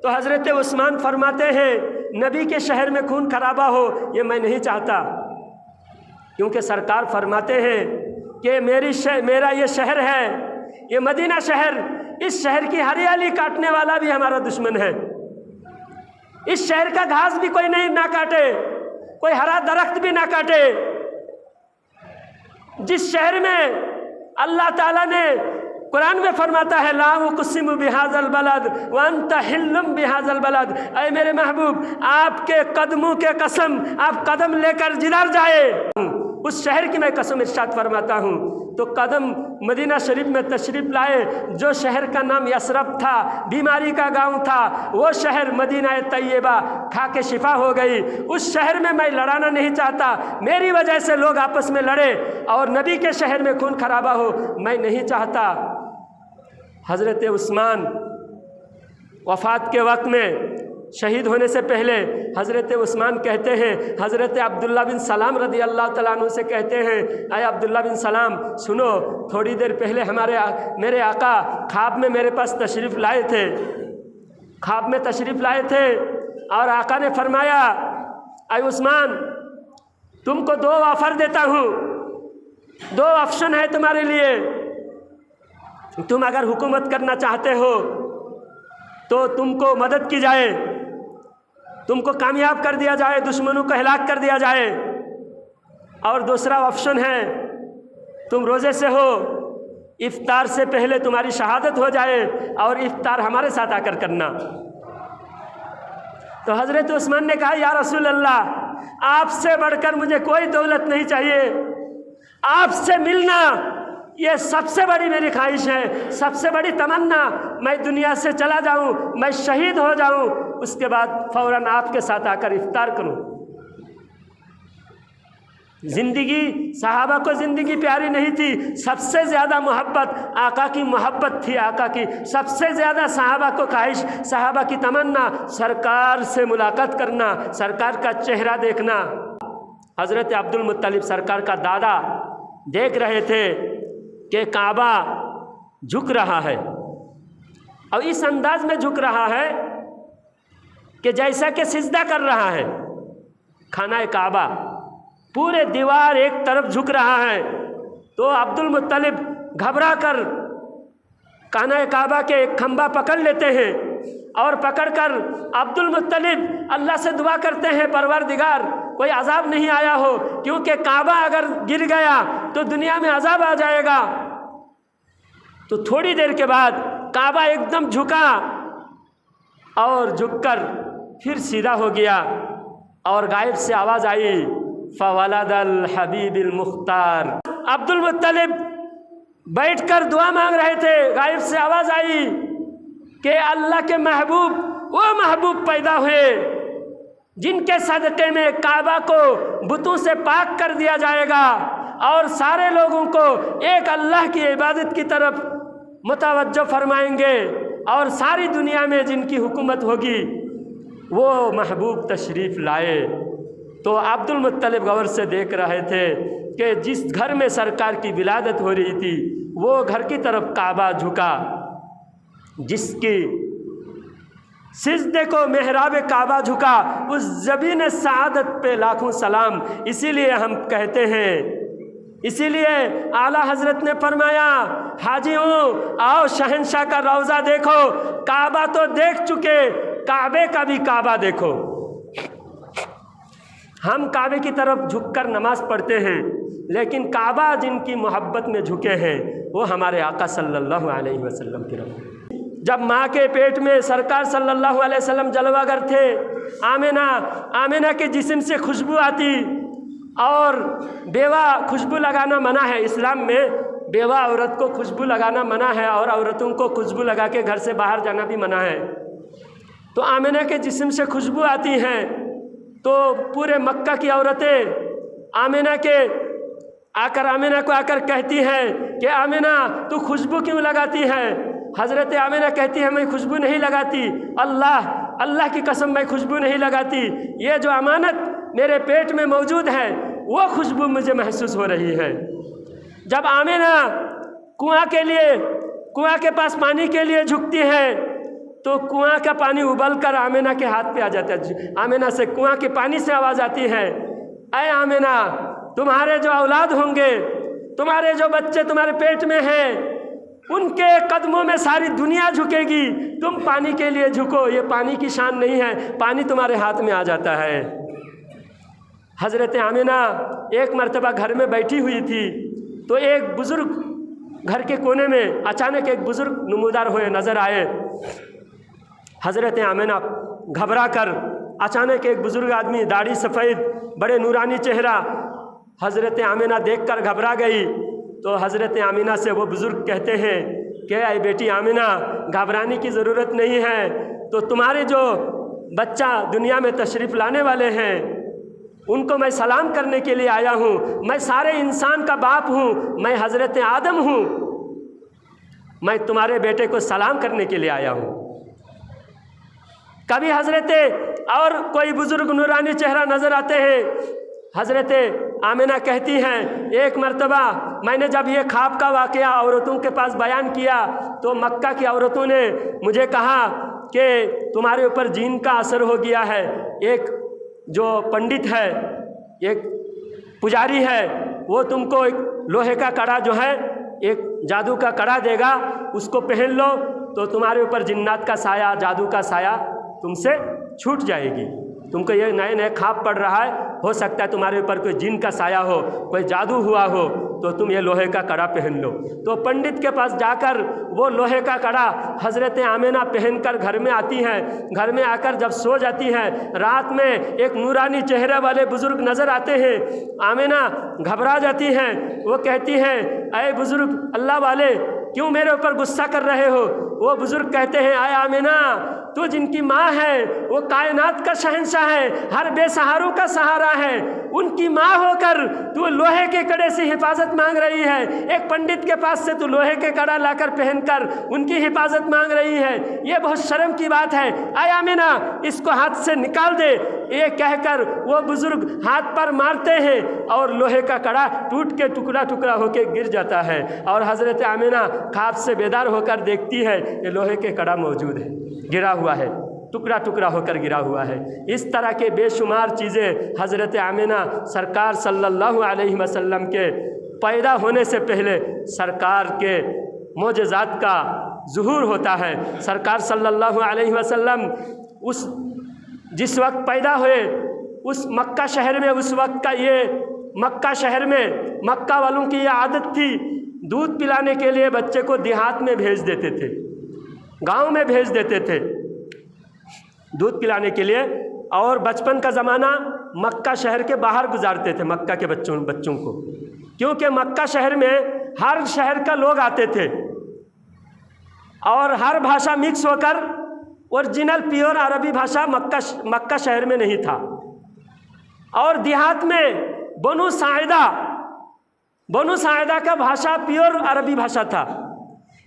तो हज़रत उस्मान फरमाते हैं नबी के शहर में खून खराबा हो ये मैं नहीं चाहता, क्योंकि सरकार फरमाते हैं कि मेरा ये शहर है, ये मदीना शहर, इस शहर की हरियाली काटने वाला भी हमारा दुश्मन है। इस शहर का घास भी कोई नहीं ना काटे, कोई हरा दरख्त भी ना काटे। जिस शहर में अल्लाह ताला ने कुरान में फरमाता है ला उक़सिमु बिहाज़ल बलद व अंत हिल्लुम बिहाज़ल बलद, ऐ मेरे महबूब आपके कदमों के कसम, आप कदम लेकर जिधर जाए उस शहर की मैं कसम इरशाद फरमाता हूँ। तो कदम मदीना शरीफ में तशरीफ़ लाए, जो शहर का नाम यसरब था, बीमारी का गांव था, वो शहर मदीना तैयबा खा के शिफा हो गई। उस शहर में मैं लड़ाना नहीं चाहता, मेरी वजह से लोग आपस में लड़े और नबी के शहर में खून खराबा हो मैं नहीं चाहता। हज़रत उस्मान वफ़ात के वक्त में शहीद होने से पहले हज़रत उस्मान कहते हैं, हज़रत अब्दुल्ला बिन सलाम रज़ी अल्लाह तआला अन्हु से कहते हैं, अय अब्दुल्ला बिन सलाम सुनो, थोड़ी देर पहले मेरे आका ख्वाब में मेरे पास तशरीफ़ लाए थे, ख्वाब में तशरीफ़ लाए थे और आका ने फरमाया अय उस्मान तुमको 2 ऑफ़र देता हूँ, 2 ऑप्शन है तुम्हारे लिए, तुम अगर हुकूमत करना चाहते हो तो तुमको मदद की जाए, तुमको कामयाब कर दिया जाए, दुश्मनों को हलाक कर दिया जाए, और दूसरा ऑप्शन है तुम रोज़े से हो, इफ्तार से पहले तुम्हारी शहादत हो जाए और इफ्तार हमारे साथ आकर करना। तो हज़रत उस्मान ने कहा या रसूल अल्लाह आपसे बढ़कर मुझे कोई दौलत नहीं चाहिए, आपसे मिलना ये सबसे बड़ी मेरी ख्वाहिश है, सबसे बड़ी तमन्ना, मैं दुनिया से चला जाऊं, मैं शहीद हो जाऊं, उसके बाद फ़ौरन आपके साथ आकर इफ्तार करूं। ज़िंदगी सहाबा को ज़िंदगी प्यारी नहीं थी, सबसे ज़्यादा मोहब्बत आका की मोहब्बत थी, आका की सबसे ज़्यादा सहाबा को ख्वाहिश, सहाबा की तमन्ना सरकार से मुलाकात करना, सरकार का चेहरा देखना। हज़रत अब्दुल मुत्तलिब सरकार का दादा देख रहे थे कि काबा झुक रहा है और इस अंदाज में झुक रहा है कि जैसा कि सिजदा कर रहा है। खाना काबा पूरे दीवार एक तरफ झुक रहा है। तो अब्दुल मुत्तलिब घबरा कर खाना काबा के एक खंबा पकड़ लेते हैं और पकड़कर अब्दुल मुत्तलिब अल्लाह से दुआ करते हैं परवरदिगार कोई अजाब नहीं आया हो, क्योंकि काबा अगर गिर गया तो दुनिया में अजाब आ जाएगा। तो थोड़ी देर के बाद काबा एकदम झुका और झुककर फिर सीधा हो गया और गायब से आवाज़ आई फ़वलदल हबीबिल मुख्तार। अब्दुल मुत्तलिब बैठकर दुआ मांग रहे थे, गायब से आवाज़ आई कि अल्लाह के महबूब वो महबूब पैदा हुए जिनके सदक़े में काबा को बुतों से पाक कर दिया जाएगा और सारे लोगों को एक अल्लाह की इबादत की तरफ मुतवज्जो फरमाएंगे और सारी दुनिया में जिनकी हुकूमत होगी वो महबूब तशरीफ़ लाए। तो अब्दुल मुत्तलिब गौर से देख रहे थे कि जिस घर में सरकार की विलादत हो रही थी वो घर की तरफ काबा झुका, जिसकी सिजदे को मेहराब काबा झुका, उस ज़बीन सआदत पे लाखों सलाम। इसीलिए हम कहते हैं, इसीलिए आला हज़रत ने फरमाया हाजियों आओ शहंशाह का रौज़ा देखो, काबा तो देख चुके, काबे का भी काबा देखो। हम काबे की तरफ झुककर नमाज पढ़ते हैं, लेकिन काबा जिनकी मोहब्बत में झुके हैं वो हमारे आका सल्लल्लाहु अलैहि वसल्लम की तरफ। जब माँ के पेट में सरकार सल्लल्लाहु अलैहि वसल्लम जलवागर थे, आमिना के जिस्म से खुशबू आती और बेवा खुशबू लगाना मना है। इस्लाम में बेवा औरत को खुशबू लगाना मना है और औरतों को खुशबू लगा के घर से बाहर जाना भी मना है। तो आमिना के जिस्म से खुशबू आती हैं तो पूरे मक्का की औरतें आमिना को आकर कहती हैं कि आमिना तू खुशबू क्यों लगाती है? हज़रत आमिना कहती है मैं खुशबू नहीं लगाती, अल्लाह की कसम मैं खुशबू नहीं लगाती। ये जो अमानत मेरे पेट में मौजूद है वो खुशबू मुझे महसूस हो रही है। जब आमिना कुआं के पास पानी के लिए झुकती है तो कुआं का पानी उबल कर आमिना के हाथ पे आ जाता है। आमिना से कुआं के पानी से आवाज़ आती है, ऐ आमिना, तुम्हारे जो औलाद होंगे, तुम्हारे जो बच्चे तुम्हारे पेट में हैं, उनके कदमों में सारी दुनिया झुकेगी, तुम पानी के लिए झुको। ये पानी की शान नहीं है, पानी तुम्हारे हाथ में आ जाता है। हज़रत आमिना एक मर्तबा घर में बैठी हुई थी तो एक बुज़ुर्ग घर के कोने में अचानक एक बुज़ुर्ग नमूदार हुए नज़र आए। हज़रत आमिना घबरा कर, अचानक एक बुज़ुर्ग आदमी, दाढ़ी सफ़ेद, बड़े नूरानी चेहरा, हज़रत आमिना देखकर घबरा गई। तो हज़रत आमिना से वो बुज़ुर्ग कहते हैं कि आई बेटी आमिना, घबराने की ज़रूरत नहीं है, तो तुम्हारे जो बच्चा दुनिया में तशरीफ़ लाने वाले हैं उनको मैं सलाम करने के लिए आया हूँ। मैं सारे इंसान का बाप हूँ, मैं हज़रत आदम हूँ, मैं तुम्हारे बेटे को सलाम करने के लिए आया हूँ। कभी हज़रत और कोई बुज़ुर्ग नूरानी चेहरा नज़र आते हैं। हज़रत आमिना कहती हैं, एक मर्तबा मैंने जब ये ख्वाब का वाक़या औरतों के पास बयान किया तो मक्का की औरतों ने मुझे कहा कि तुम्हारे ऊपर जीन का असर हो गया है। एक जो पंडित है, एक पुजारी है, वो तुमको एक लोहे का कड़ा जो है, एक जादू का कड़ा देगा, उसको पहन लो तो तुम्हारे ऊपर जिन्नात का साया, जादू का साया तुमसे छूट जाएगी। तुमको ये नए नए ख्वाब पड़ रहा है, हो सकता है तुम्हारे ऊपर कोई जिन का साया हो, कोई जादू हुआ हो, तो तुम ये लोहे का कड़ा पहन लो। तो पंडित के पास जाकर वो लोहे का कड़ा हज़रत आमिना पहनकर घर में आती हैं। घर में आकर जब सो जाती हैं, रात में एक नूरानी चेहरे वाले बुज़ुर्ग नज़र आते हैं। आमिना घबरा जाती हैं, वो कहती हैं, अय बुज़ुर्ग अल्लाह वाले, क्यों मेरे ऊपर गुस्सा कर रहे हो? वो बुज़ुर्ग कहते हैं, आय आमिना, तू जिनकी माँ है वो कायनात का शहंशाह है, हर बेसहारों का सहारा है, उनकी माँ होकर तू लोहे के कड़े से हिफाजत मांग रही है। एक पंडित के पास से तू लोहे के कड़ा लाकर पहनकर उनकी हिफाजत मांग रही है, ये बहुत शर्म की बात है। आय आमिना, इसको हाथ से निकाल दे। ये कहकर वो बुज़ुर्ग हाथ पर मारते हैं और लोहे का कड़ा टूट के टुकड़ा टुकड़ा होकर गिर जाता है। और हज़रत आमिना ख्वाब से बेदार होकर देखती है कि लोहे के कड़ा मौजूद है, गिरा हुआ है, टुकड़ा टुकड़ा होकर गिरा हुआ है। इस तरह के बेशुमार चीज़ें हज़रत आमिना सरकार सल्लल्लाहु अलैहि वसल्लम के पैदा होने से पहले सरकार के मोजज़ात का ज़ुहूर होता है। सरकार सल्लल्लाहु अलैहि वसल्लम उस जिस वक्त पैदा हुए उस मक्का शहर में, उस वक्त का ये मक्का शहर में मक्का वालों की ये आदत थी, दूध पिलाने के लिए बच्चे को देहात में भेज देते थे, गांव में भेज देते थे दूध पिलाने के लिए। और बचपन का ज़माना मक्का शहर के बाहर गुजारते थे मक्का के बच्चों को, क्योंकि मक्का शहर में हर शहर का लोग आते थे और हर भाषा मिक्स होकर ओरिजिनल प्योर अरबी भाषा मक्का शहर में नहीं था। और देहात में बनु साइदा का भाषा प्योर अरबी भाषा था।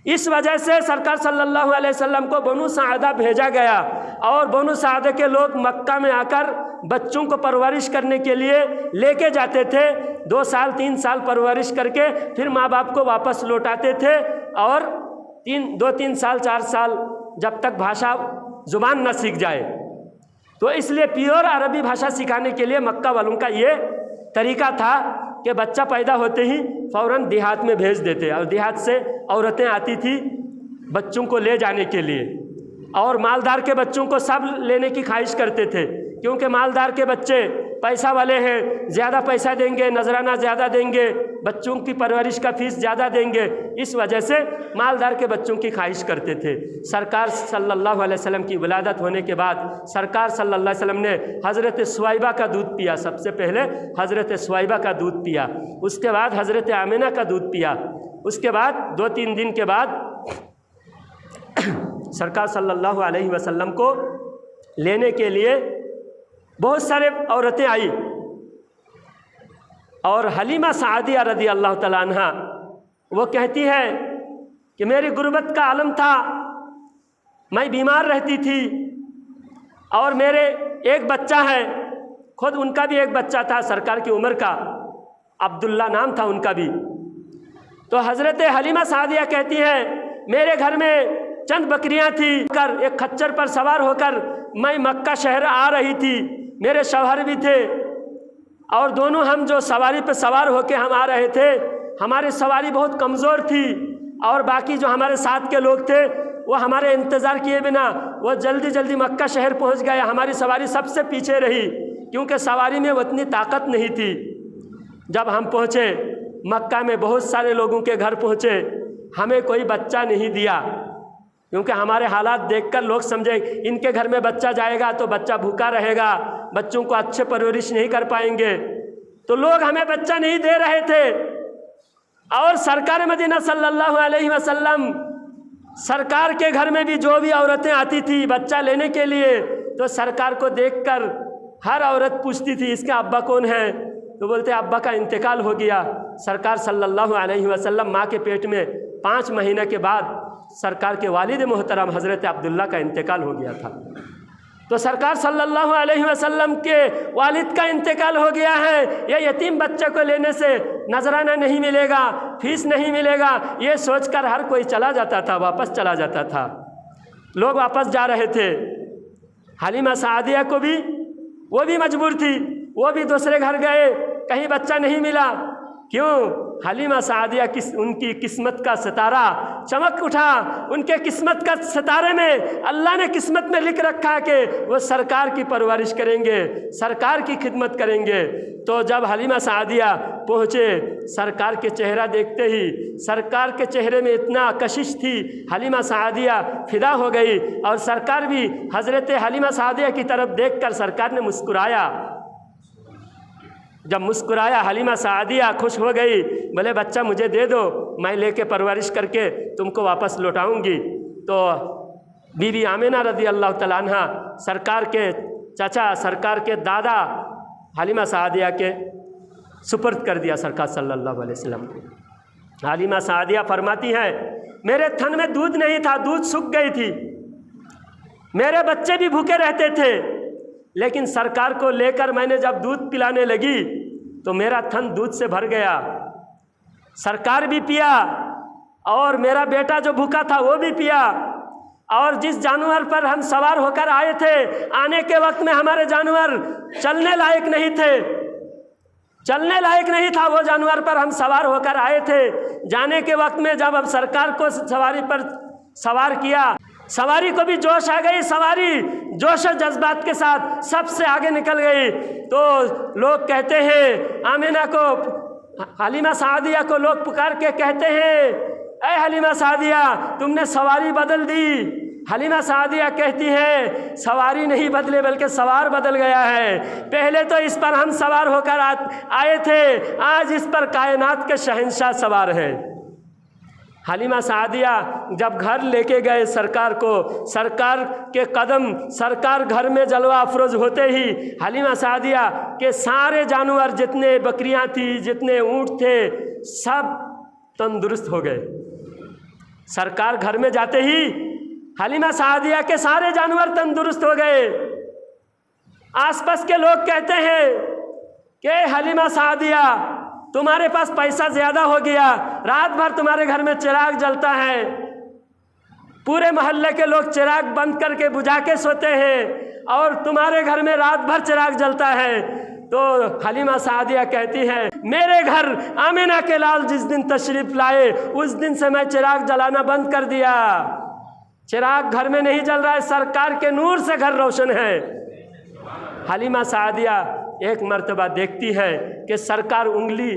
इस वजह से सरकार सल्लल्लाहु अलैहि वसल्लम को बनु साइदा भेजा गया और बनु साइदा के लोग मक्का में आकर बच्चों को परवरिश करने के लिए लेके जाते थे। 2 साल 3 साल परवरिश करके फिर माँ बाप को वापस लौटाते थे और 2-3 साल 4 साल जब तक भाषा ज़ुबान न सीख जाए। तो इसलिए प्योर अरबी भाषा सिखाने के लिए मक्का वालों का ये तरीका था कि बच्चा पैदा होते ही फ़ौरन देहात में भेज देते और देहात से औरतें आती थी बच्चों को ले जाने के लिए। और मालदार के बच्चों को सब लेने की ख्वाहिश करते थे, क्योंकि मालदार के बच्चे पैसा वाले हैं, ज़्यादा पैसा देंगे, नजराना ज़्यादा देंगे, बच्चों की परवरिश का फीस ज़्यादा देंगे। इस वजह से मालदार के बच्चों की ख्वाहिश करते थे। सरकार सल्लल्लाहु अलैहि वसल्लम की विलादत होने के बाद सरकार सल्लल्लाहु अलैहि वसल्लम ने हज़रत सुवैबा का दूध पिया। सबसे पहले हज़रत सुवैबा का दूध पिया, उसके बाद हज़रत आमिना का दूध पिया। उसके बाद 2-3 दिन के बाद सरकार सल्लल्लाहु अलैहि वसल्लम को लेने के लिए बहुत सारे औरतें आई और हलीमा सादिया रज़ी अल्लाह तआला अन्हा वो कहती है कि मेरी गुर्बत का आलम था, मैं बीमार रहती थी और मेरे एक बच्चा है, खुद उनका भी एक बच्चा था सरकार की उम्र का, अब्दुल्ला नाम था उनका भी। तो हज़रत हलीमा सादिया कहती है मेरे घर में चंद बकरियां थी, कर एक खच्चर पर सवार होकर मैं मक्का शहर आ रही थी, मेरे शौहर भी थे और दोनों हम जो सवारी पर सवार होकर हम आ रहे थे, हमारी सवारी बहुत कमज़ोर थी और बाकी जो हमारे साथ के लोग थे वो हमारे इंतज़ार किए बिना वो जल्दी जल्दी मक्का शहर पहुंच गए। हमारी सवारी सबसे पीछे रही क्योंकि सवारी में उतनी ताकत नहीं थी। जब हम पहुँचे मक्का में बहुत सारे लोगों के घर पहुँचे, हमें कोई बच्चा नहीं दिया क्योंकि हमारे हालात देखकर लोग समझे इनके घर में बच्चा जाएगा तो बच्चा भूखा रहेगा, बच्चों को अच्छे परवरिश नहीं कर पाएंगे, तो लोग हमें बच्चा नहीं दे रहे थे। और सरकार मदीना सल्लल्लाहु अलैहि वसल्लम सरकार के घर में भी जो भी औरतें आती थी बच्चा लेने के लिए, तो सरकार को देखकर हर औरत पूछती थी इसका अब्बा कौन है, तो बोलते अब्बा का इंतकाल हो गया। सरकार सल्लल्लाहु अलैहि वसल्लम माँ के पेट में 5 महीने के बाद सरकार के वालिद मोहतरम हज़रत अब्दुल्ला का इंतकाल हो गया था। तो सरकार सल्लल्लाहु अलैहि वसल्लम के वालिद का इंतकाल हो गया है, ये यतीम बच्चे को लेने से नजराना नहीं मिलेगा, फीस नहीं मिलेगा, ये सोचकर हर कोई चला जाता था, वापस चला जाता था। लोग वापस जा रहे थे। हलीमा सादिया को भी वो भी मजबूर थी, वो भी दूसरे घर गए, कहीं बच्चा नहीं मिला। क्यों? हलीमा सादिया उनकी किस्मत का सितारा चमक उठा। उनके किस्मत का सितारे में अल्लाह ने किस्मत में लिख रखा है कि वो सरकार की परवरिश करेंगे, सरकार की खिदमत करेंगे। तो जब हलीमा सादिया पहुँचे, सरकार के चेहरा देखते ही सरकार के चेहरे में इतना कशिश थी, हलीमा सादिया फिदा हो गई और सरकार भी हज़रत हलीमा सादिया की तरफ देखकर सरकार ने मुस्कुराया। जब मुस्कुराया हलीमा सादिया खुश हो गई, बोले बच्चा मुझे दे दो, मैं लेके परवरिश करके तुमको वापस लौटाऊंगी। तो बीबी आमिना रज़ी अल्लाह तआला अन्हा सरकार के चाचा, सरकार के दादा हलीमा सादिया के सुपर्द कर दिया सरकार सल्लल्लाहु अलैहि वसल्लम को। हलीमा सादिया फरमाती है मेरे थन में दूध नहीं था, दूध सूख गई थी, मेरे बच्चे भी भूखे रहते थे, लेकिन सरकार को लेकर मैंने जब दूध पिलाने लगी तो मेरा थन दूध से भर गया। सरकार भी पिया और मेरा बेटा जो भूखा था वो भी पिया। और जिस जानवर पर हम सवार होकर आए थे, आने के वक्त में हमारे जानवर चलने लायक नहीं थे, चलने लायक नहीं था वो जानवर पर हम सवार होकर आए थे। जाने के वक्त में जब अब सरकार को सवारी पर सवार किया, सवारी को भी जोश आ गई, सवारी जोश और जज्बात के साथ सबसे आगे निकल गई। तो लोग कहते हैं आमिना को, हलीमा सादिया को लोग पुकार के कहते हैं ऐ हलीमा सादिया तुमने सवारी बदल दी। हलीमा सादिया कहती है सवारी नहीं बदले बल्कि सवार बदल गया है। पहले तो इस पर हम सवार होकर आए थे, आज इस पर कायनात के शहंशाह सवार है। हलीमा सादिया जब घर लेके गए सरकार को, सरकार के कदम, सरकार घर में जलवा अफरोज होते ही हलीमा सादिया के सारे जानवर, जितने बकरियां थी, जितने ऊँट थे, सब तंदुरुस्त हो गए। सरकार घर में जाते ही हलीमा सादिया के सारे जानवर तंदुरुस्त हो गए। आसपास के लोग कहते हैं कि हलीमा सादिया तुम्हारे पास पैसा ज़्यादा हो गया, रात भर तुम्हारे घर में चिराग जलता है, पूरे मोहल्ले के लोग चिराग बंद करके बुझा के सोते हैं और तुम्हारे घर में रात भर चिराग जलता है। तो हलीमा सादिया कहती है मेरे घर आमिना के लाल जिस दिन तशरीफ़ लाए उस दिन से मैं चिराग जलाना बंद कर दिया। चिराग घर में नहीं जल रहा है, सरकार के नूर से घर रोशन है। हलीमा सादिया एक मर्तबा देखती है कि सरकार उंगली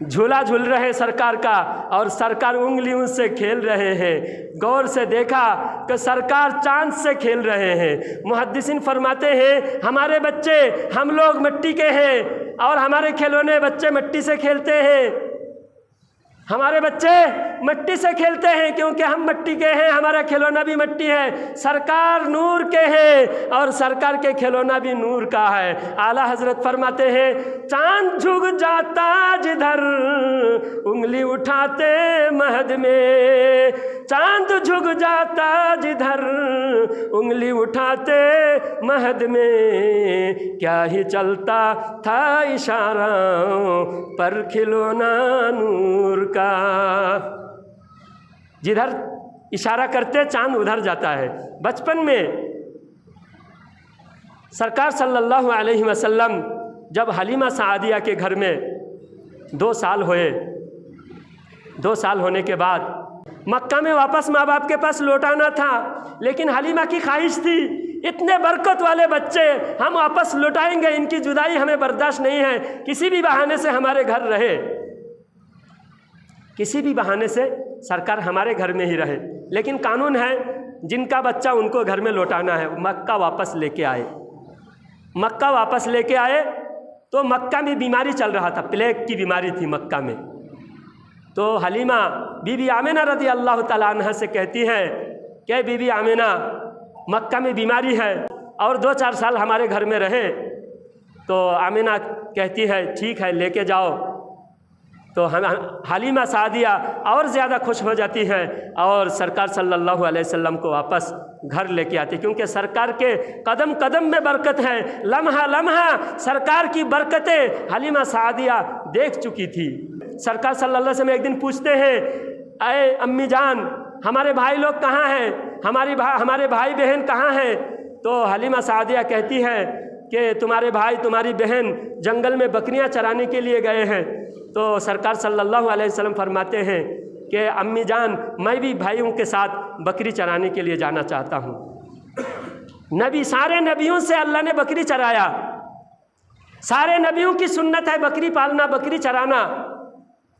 झूला झूल रहे सरकार का और सरकार उंगलियों से खेल रहे हैं। गौर से देखा कि सरकार चांद से खेल रहे हैं। मुहद्दिसीन फरमाते हैं हमारे बच्चे, हम लोग मिट्टी के हैं और हमारे खिलौने बच्चे मिट्टी से खेलते हैं। हमारे बच्चे मिट्टी से खेलते हैं क्योंकि हम मिट्टी के हैं, हमारा खिलौना भी मिट्टी है। सरकार नूर के हैं और सरकार के खिलौना भी नूर का है। आला हजरत फरमाते हैं चांद झुक जाता जिधर उंगली उठाते महद में, चांद झुक जाता जिधर उंगली उठाते महद में, क्या ही चलता था इशारा पर खिलौना नूर का। जिधर इशारा करते चांद उधर जाता है। बचपन में सरकार सल्लल्लाहु अलैहि वसल्लम जब हलीमा सादिया के घर में 2 साल हुए, 2 साल होने के बाद मक्का में वापस माँ बाप के पास लौटाना था, लेकिन हलीमा की ख्वाहिश थी इतने बरकत वाले बच्चे हम वापस लौटाएंगे, इनकी जुदाई हमें बर्दाश्त नहीं है, किसी भी बहाने से हमारे घर रहे, किसी भी बहाने से सरकार हमारे घर में ही रहे। लेकिन कानून है जिनका बच्चा उनको घर में लौटाना है। मक्का वापस लेके आए। मक्का वापस लेके आए तो मक्का में बीमारी चल रहा था, प्लेग की बीमारी थी मक्का में। तो हलीमा बीबी आमिना रज़ी अल्लाह ताला अन्हा से कहती है कि बीबी आमिना मक्का में बीमारी है और 2-4 साल हमारे घर में रहे। तो आमिना कहती है ठीक है लेके जाओ। तो हम हलीमा सादिया और ज़्यादा खुश हो जाती है और सरकार सल्लल्लाहु अलैहि वसल्लम को वापस घर लेके आती, क्योंकि सरकार के कदम कदम में बरकत है, लम्हा लम्हा सरकार की बरकतें हलीमा सादिया देख चुकी थी। सरकार सल्लल्लाहु अलैहि वसल्लम एक दिन पूछते हैं, अरे अम्मी जान हमारे भाई लोग कहाँ हैं, हमारे भाई बहन कहाँ हैं? तो हलीमा सादिया कहती है कि तुम्हारे भाई तुम्हारी बहन जंगल में बकरियां चराने के लिए गए हैं। तो सरकार सल्लल्लाहु अलैहि वसल्लम फरमाते हैं कि अम्मी जान मैं भी भाइयों के साथ बकरी चराने के लिए जाना चाहता हूँ। नबी, सारे नबियों से अल्लाह ने बकरी चराया, सारे नबियों की सुन्नत है बकरी पालना, बकरी चराना।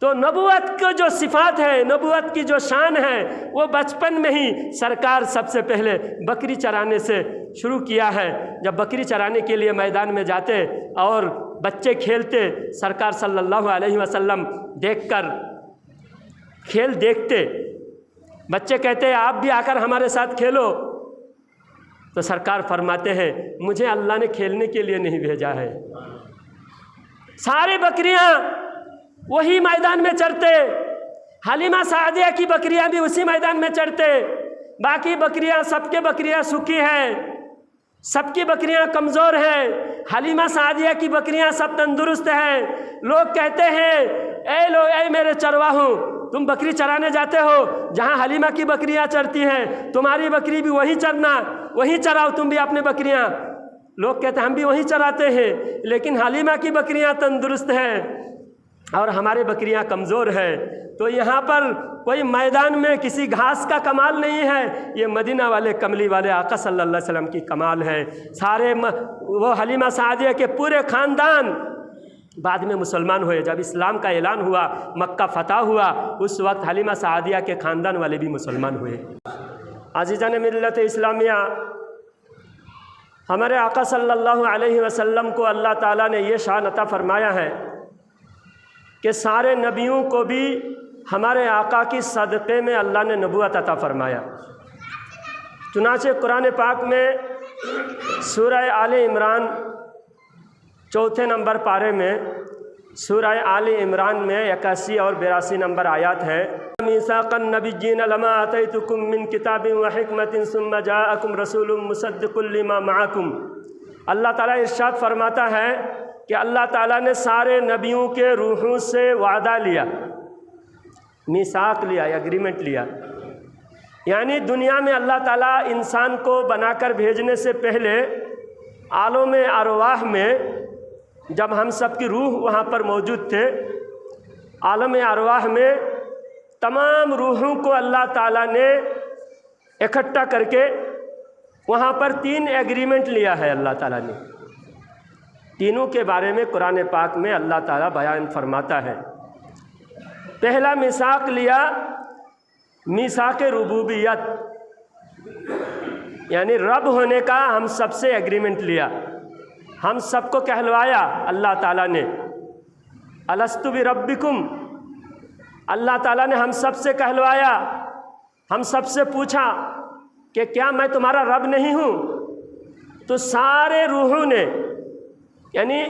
तो नबूवत को जो सिफात है, नबूवत की जो शान है, वो बचपन में ही सरकार सबसे पहले बकरी चराने से शुरू किया है। जब बकरी चराने के लिए मैदान में जाते और बच्चे खेलते, सरकार सल्लल्लाहु अलैहि वसल्लम देखकर खेल देखते, बच्चे कहते आप भी आकर हमारे साथ खेलो। तो सरकार फरमाते हैं मुझे अल्लाह ने खेलने के लिए नहीं भेजा है। सारे बकरियां वही मैदान में चरते, हलीमा सादिया की बकरियां भी उसी मैदान में चरते। बाकी बकरियां, सबके बकरियां सूखी हैं, सबकी बकरियां कमज़ोर हैं, हलीमा सादिया की बकरियां सब तंदुरुस्त हैं। लोग कहते हैं ए मेरे चरवाहू, तुम बकरी चराने जाते हो जहां हलीमा की बकरियां चरती हैं, तुम्हारी बकरी भी वहीं चरना, वहीं चराओ तुम भी अपने बकरियां। लोग कहते हैं हम भी वहीं चराते हैं, लेकिन हलीमा की बकरियां तंदुरुस्त हैं और हमारे बकरियां कमज़ोर है। तो यहाँ पर कोई मैदान में किसी घास का कमाल नहीं है, ये मदीना वाले कमली वाले आका सल्लल्लाहु अलैहि वसल्लम की कमाल है। सारे वो हलीमा सादिया के पूरे ख़ानदान बाद में मुसलमान हुए। जब इस्लाम का ऐलान हुआ, मक्का फ़तह हुआ, उस वक्त हलीमा सादिया के ख़ानदान वाले भी मुसलमान हुए। अज़ीज़ान मिल्लत इस्लामिया, हमारे आका सल्लल्लाहु अलैहि वसल्लम को अल्लाह ताला ने ये शान अता फ़रमाया है कि सारे नबियों को भी हमारे आका की सदक़े में अल्लाह ने नबूवत अता फ़रमाया। चुनाचे कुरान पाक में सूरह आले इमरान 4 नंबर पारे में, सूरह आले इमरान में 81 और 82 नंबर आयत है। मीसाक़न नबिय्यीन लमा आतैतुकुम मिन किताबिन व हिकमतिन सुम्मा जाअकुम रसूलुम मुसद्दिक़ुल लिमा मअकुम। अल्लाह ताला इरशाद फरमाता है कि अल्लाह ताला ने सारे नबियों के रूहों से वादा लिया, मीसाक लिया, एग्रीमेंट लिया। यानी दुनिया में अल्लाह ताला इंसान को बनाकर भेजने से पहले आलम अरवाह में, जब हम सब की रूह वहाँ पर मौजूद थे, आलम अरवाह में तमाम रूहों को अल्लाह ताला ने इकट्ठा करके वहाँ पर 3 एग्रीमेंट लिया है अल्लाह ताला ने। तीनों के बारे में कुरान पाक में अल्लाह ताला बयान फरमाता है। पहला मिसाक लिया, मिसाक रुबूबियत, यानी रब होने का हम सबसे एग्रीमेंट लिया, हम सबको कहलवाया अल्लाह ताला ने, अलस्तु बि रब्बिकुम, अल्लाह ताला ने हम सबसे कहलवाया, हम सबसे पूछा कि क्या मैं तुम्हारा रब नहीं हूँ? तो सारे रूहों ने, यानी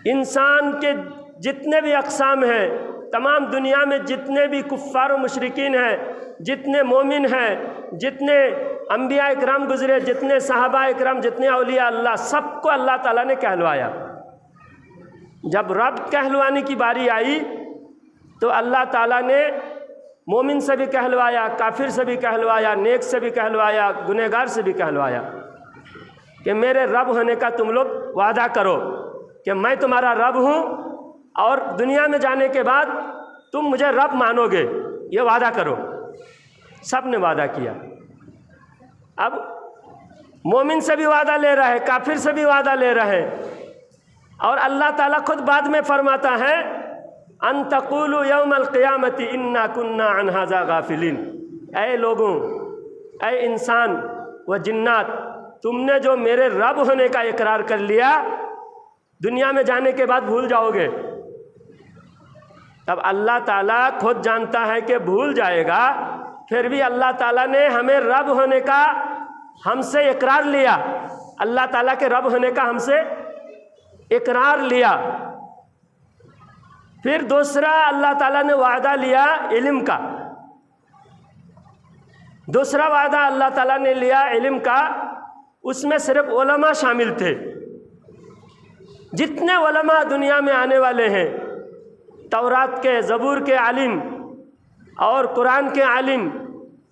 इंसान के जितने भी अक़साम हैं, तमाम दुनिया में जितने भी कुफ़ार व मुशरिकीन हैं, जितने मोमिन हैं, जितने अंबिया इकराम गुजरे, जितने सहाबा इकराम, जितने औलिया अल्लाह, सबको अल्लाह ताला ने कहलवाया। जब रब कहलवाने की बारी आई तो अल्लाह ताला ने मोमिन से भी कहलवाया, काफिर से भी कहलवाया, नेक से भी कहलवाया, गुनहगार से भी कहलवाया कि मेरे रब होने का तुम लोग वादा करो कि मैं तुम्हारा रब हूँ और दुनिया में जाने के बाद तुम मुझे रब मानोगे, ये वादा करो। सब ने वादा किया। अब मोमिन से भी वादा ले रहा है, काफिर से भी वादा ले रहा है, और अल्लाह ताला खुद बाद में फरमाता है अन तक़ूलू यौमल क़ियामति इन्ना कुन्ना अन हाज़ा गाफ़िलीन। ऐ लोगों, ऐ इंसान व जिन्नात, तुमने जो मेरे रब होने का इकरार कर लिया, दुनिया में जाने के बाद भूल जाओगे। तब अल्लाह ताला खुद जानता है कि भूल जाएगा, फिर भी अल्लाह ताला ने हमें रब होने का हमसे इकरार लिया, अल्लाह ताला के रब होने का हमसे इकरार लिया। फिर दूसरा अल्लाह ताला ने वादा लिया इल्म का, दूसरा वादा अल्लाह ताला ने लिया इल्म का, उसमें सिर्फ उलमा शामिल थे। जितने उलमा दुनिया में आने वाले हैं, तौरात के, ज़बूर के आलिम और कुरान के आलिम,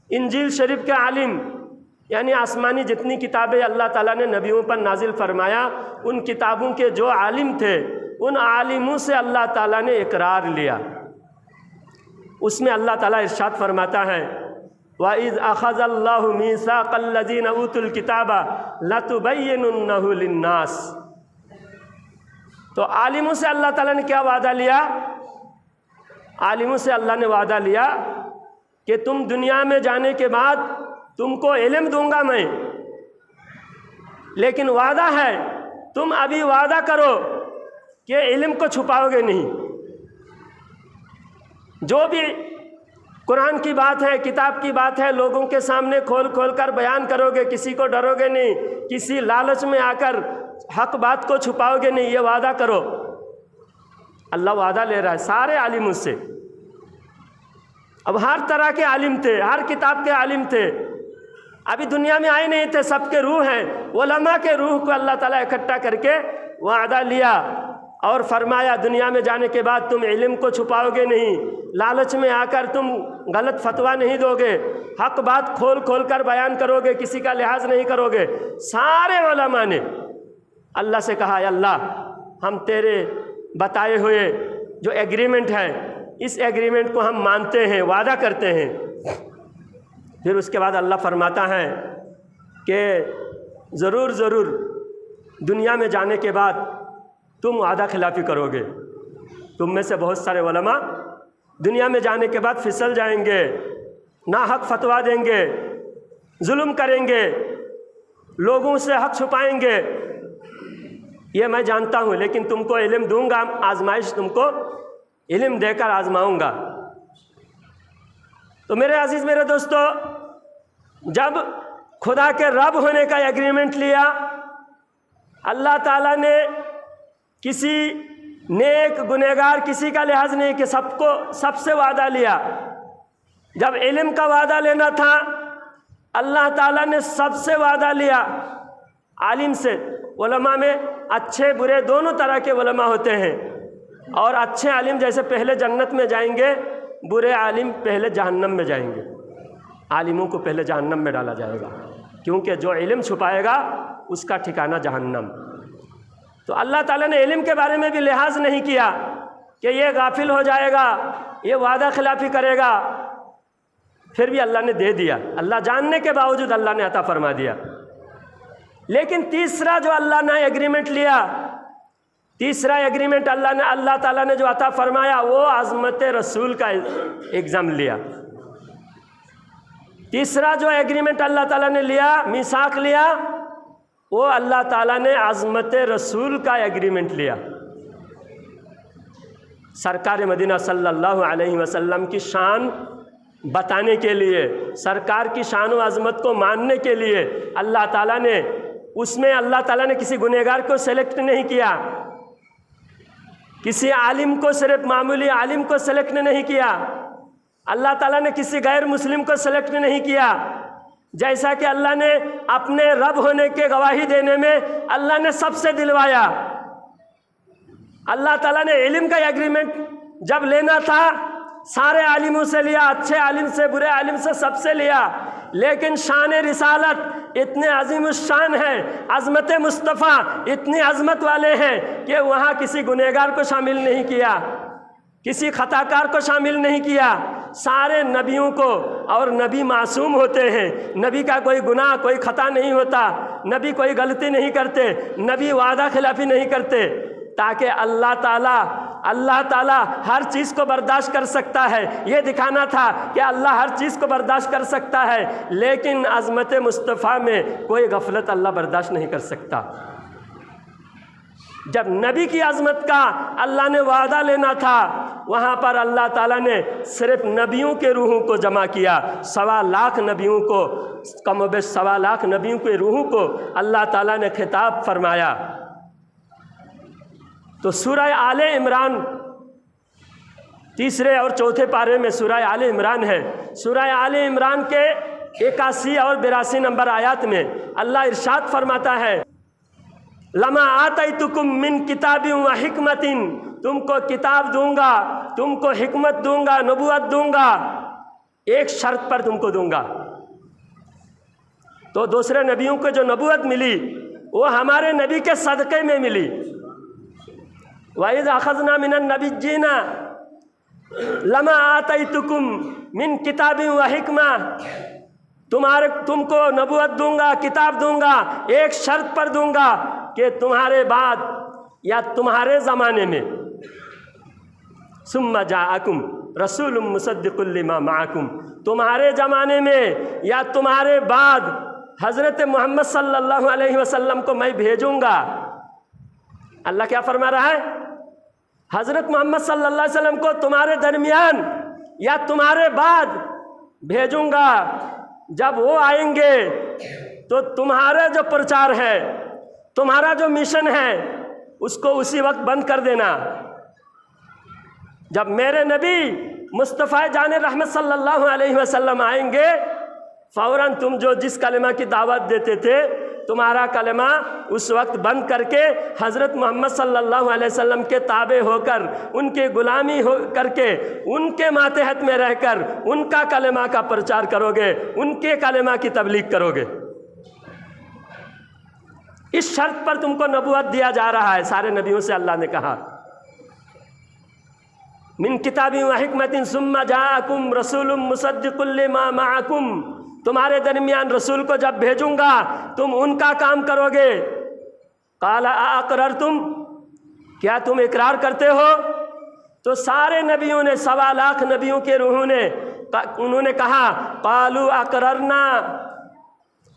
इंजील शरीफ के आलिम, यानी आसमानी जितनी किताबें अल्लाह ताला ने नबियों पर नाजिल फरमाया, उन किताबों के जो आलिम थे, उन आलिमों से अल्लाह ताला ने इकरार लिया। उसमें अल्लाह ताला इरशाद फरमाता है वइज़ अख़ज़ल्लाहु मीसाक़ल्लज़ीना ऊतुल किताबा लतुबय्यिनुन्नहु लिन्नास। तो आलिमों से अल्लाह ताला ने क्या वादा लिया? आलिमों से अल्लाह ने वादा लिया कि तुम दुनिया में जाने के बाद तुमको इल्म दूंगा मैं, लेकिन वादा है, तुम अभी वादा करो कि इल्म को छुपाओगे नहीं। जो भी कुरान की बात है, किताब की बात है, लोगों के सामने खोल खोल कर बयान करोगे, किसी को डरोगे नहीं, किसी लालच में आकर हक बात को छुपाओगे नहीं, ये वादा करो। अल्लाह वादा ले रहा है सारे आलिमों से। अब हर तरह के आलिम थे, हर किताब के आलिम थे, अभी दुनिया में आए नहीं थे, सबके रूह हैं। उलमा के रूह को अल्लाह ताला इकट्ठा करके वादा लिया और फरमाया दुनिया में जाने के बाद तुम इल्म को छुपाओगे नहीं, लालच में आकर तुम गलत फतवा नहीं दोगे, हक बात खोल खोल कर बयान करोगे, किसी का लिहाज नहीं करोगे। सारे उलमा ने अल्लाह से कहा अल्लाह हम तेरे बताए हुए जो एग्रीमेंट है, इस एग्रीमेंट को हम मानते हैं, वादा करते हैं। फिर उसके बाद अल्लाह फरमाता है कि ज़रूर ज़रूर दुनिया में जाने के बाद तुम वादा खिलाफ़ी करोगे। तुम में से बहुत सारे उलमा दुनिया में जाने के बाद फिसल जाएंगे, नाहक फतवा देंगे, जुल्म करेंगे, लोगों से हक छुपाएंगे। ये मैं जानता हूँ, लेकिन तुमको इल्म दूंगा, आजमाइश तुमको इल्म देकर आजमाऊंगा। तो मेरे अजीज़, मेरे दोस्तों, जब खुदा के रब होने का एग्रीमेंट लिया, अल्लाह ताला ने किसी नेक गुनहगार किसी का लिहाज नहीं कि सबको सबसे वादा लिया। जब इल्म का वादा लेना था, अल्लाह ताला ने सबसे वादा लिया, आलिम से। उलमा में अच्छे बुरे दोनों तरह के उलमा होते हैं, और अच्छे आलिम जैसे पहले जन्नत में जाएंगे, बुरे आलिम पहले जहन्नम में जाएंगे। आलिमों को पहले जहन्नम में डाला जाएगा, क्योंकि जो इल्म छुपाएगा उसका ठिकाना जहन्नम। तो अल्लाह ताला ने इल्म के बारे में भी लिहाज नहीं किया कि ये गाफिल हो जाएगा, ये वादा खिलाफ़ी करेगा, फिर भी अल्लाह ने दे दिया। अल्लाह जानने के बावजूद अल्लाह ने अता फरमा दिया। लेकिन तीसरा जो अल्लाह ने एग्रीमेंट लिया, तीसरा एग्रीमेंट अल्लाह ताला ने जो अता फरमाया, वो अज़मत रसूल का एग्ज़ाम लिया। तीसरा जो एग्रीमेंट अल्लाह ताला ने लिया, मीसाक लिया, वो अल्लाह ताला ने अज़मत रसूल का एग्रीमेंट लिया। सरकार मदीना सल्लल्लाहु अलैहि वसल्लम की शान बताने के लिए, सरकार की शान व अज़मत को मानने के लिए अल्लाह ताला ने, उसमें अल्लाह ताला ने किसी गुनहगार को सेलेक्ट नहीं किया, किसी आलिम को, सिर्फ मामूली आलिम को सेलेक्ट नहीं किया, अल्लाह ताला ने किसी गैर मुस्लिम को सेलेक्ट नहीं किया। जैसा कि अल्लाह ने अपने रब होने के गवाही देने में अल्लाह ने सबसे दिलवाया। अल्लाह ताला ने इल्म का एग्रीमेंट जब लेना था सारे आलिमों से लिया, अच्छे आलिम से, बुरे आलिम से, सबसे लिया। लेकिन शान रिसालत इतने अजीम शान है, अज़मत मुस्तफ़ा इतनी अज़मत वाले हैं कि वहाँ किसी गुनहगार को शामिल नहीं किया, किसी खताकार को शामिल नहीं किया। सारे नबियों को, और नबी मासूम होते हैं, नबी का कोई गुनाह, कोई खता नहीं होता, नबी कोई गलती नहीं करते, नबी वादा खिलाफी नहीं करते, ताकि अल्लाह ताला हर चीज़ को बर्दाश्त कर सकता है। ये दिखाना था कि अल्लाह हर चीज़ को बर्दाश्त कर सकता है, लेकिन अज़मत मुस्तफ़ा में कोई गफलत अल्लाह बर्दाश्त नहीं कर सकता। जब नबी की अज़मत का अल्लाह ने वादा लेना था, वहाँ पर अल्लाह ताला ने सिर्फ नबियों के रूहों को जमा किया। 1.25 लाख नबियों को, कमोबेश 1.25 लाख नबियों के रूहों को अल्लाह ताला ने खिताब फरमाया। तो सूरह आले इमरान 3 और 4 पारे में सूरह आले इमरान है। सूरह आले इमरान के 81 और 82 नंबर आयत में अल्लाह इरशाद फरमाता है, लमा आतैतुकुम मिन किताबिन व हिकमतिन, तुमको किताब दूंगा, तुमको हिकमत दूंगा, नबूवत दूंगा, एक शर्त पर तुमको दूंगा। तो दूसरे नबियों को जो नबूवत मिली वो हमारे नबी के सदक़े में मिली। वइज़ अख़ज़ना मिनन नबिय्यीना लमा आतैतुकुम मिन किताबिन व हिकमा, तुमको नबूवत दूंगा, किताब दूंगा, एक शर्त पर दूंगा कि तुम्हारे बाद या तुम्हारे ज़माने में सुम्मा जाअकुम रसूलुम मुसद्दिक़ुल लिमा माअकुम, तुम्हारे ज़माने में या तुम्हारे बाद हज़रत मोहम्मद सल्लल्लाहु अलैहि वसल्लम को मैं भेजूँगा। अल्लाह क्या फरमा रहा है? हज़रत मोहम्मद सल्लल्लाहु अलैहि वसल्लम को तुम्हारे दरमियान या तुम्हारे बाद भेजूँगा। जब वो आएंगे तो तुम्हारा जो प्रचार है, तुम्हारा जो मिशन है, उसको उसी वक्त बंद कर देना। जब मेरे नबी मुस्तफ़ा जान रहमत सल्लल्लाहु अलैहि वसल्लम आएंगे, फ़ौरन तुम जो जिस कलमा की दावत देते थे, तुम्हारा कलमा उस वक्त बंद करके हज़रत मोहम्मद सल्लल्लाहु अलैहि वसल्लम के ताबे होकर, उनके ग़ुलामी हो करके, उनके मातहत में रहकर उनका कलमा का प्रचार करोगे, उनके कलमा की तबलीग करोगे। इस शर्त पर तुमको नबूवत दिया जा रहा है। सारे नबियों से अल्लाह ने कहा, मिन किताबिन व हिकमतिन सुम्मा जाअकुम रसूलुम मुसद्दिक़ुल लिमा माअकुम, तुम्हारे दरमियान रसूल को जब भेजूंगा तुम उनका काम करोगे। काला अक़ररतुम, क्या तुम इकरार करते हो? तो सारे नबियों ने, 1.25 लाख नबियों के रूहों ने, उन्होंने कहा क़ालू अक़ररना,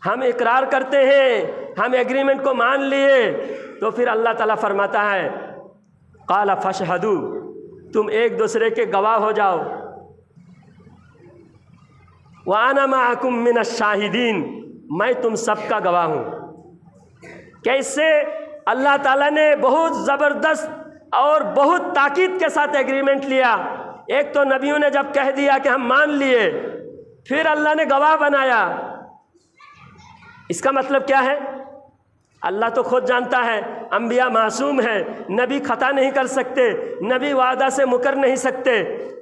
हम इकरार करते हैं, हम एग्रीमेंट को मान लिए। तो फिर अल्लाह ताला फरमाता है, क़ाला फ़शहदू, तुम एक दूसरे के गवाह हो जाओ। व अना माअकुम मिनश शाहिदीन, मैं तुम सबका गवाह हूँ। कैसे अल्लाह ताला ने बहुत ज़बरदस्त और बहुत ताकीद के साथ एग्रीमेंट लिया। एक तो नबियों ने जब कह दिया कि हम मान लिए, फिर अल्लाह ने गवाह बनाया। इसका मतलब क्या है? अल्लाह तो खुद जानता है, अंबिया मासूम है, नबी खता नहीं कर सकते, नबी वादा से मुकर नहीं सकते।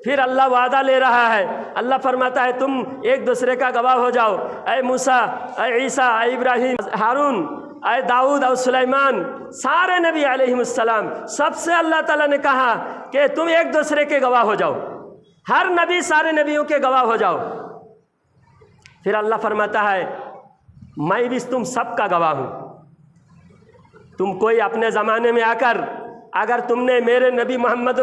फिर अल्लाह वादा ले रहा है। अल्लाह फरमाता है तुम एक दूसरे का गवाह हो जाओ। ऐ मूसा, ऐ ईसा, ऐ इब्राहीम, हारून, ऐ दाऊद और सुलेमान, सारे नबी अलैहिमुस्सलाम, सबसे अल्लाह ताला ने कहा कि तुम एक दूसरे के गवाह हो जाओ। हर नबी सारे नबियों के गवाह हो जाओ। फिर अल्लाह फरमाता है मैं भी तुम सबका गवाह हूँ। तुम कोई अपने ज़माने में आकर अगर तुमने मेरे नबी मोहम्मद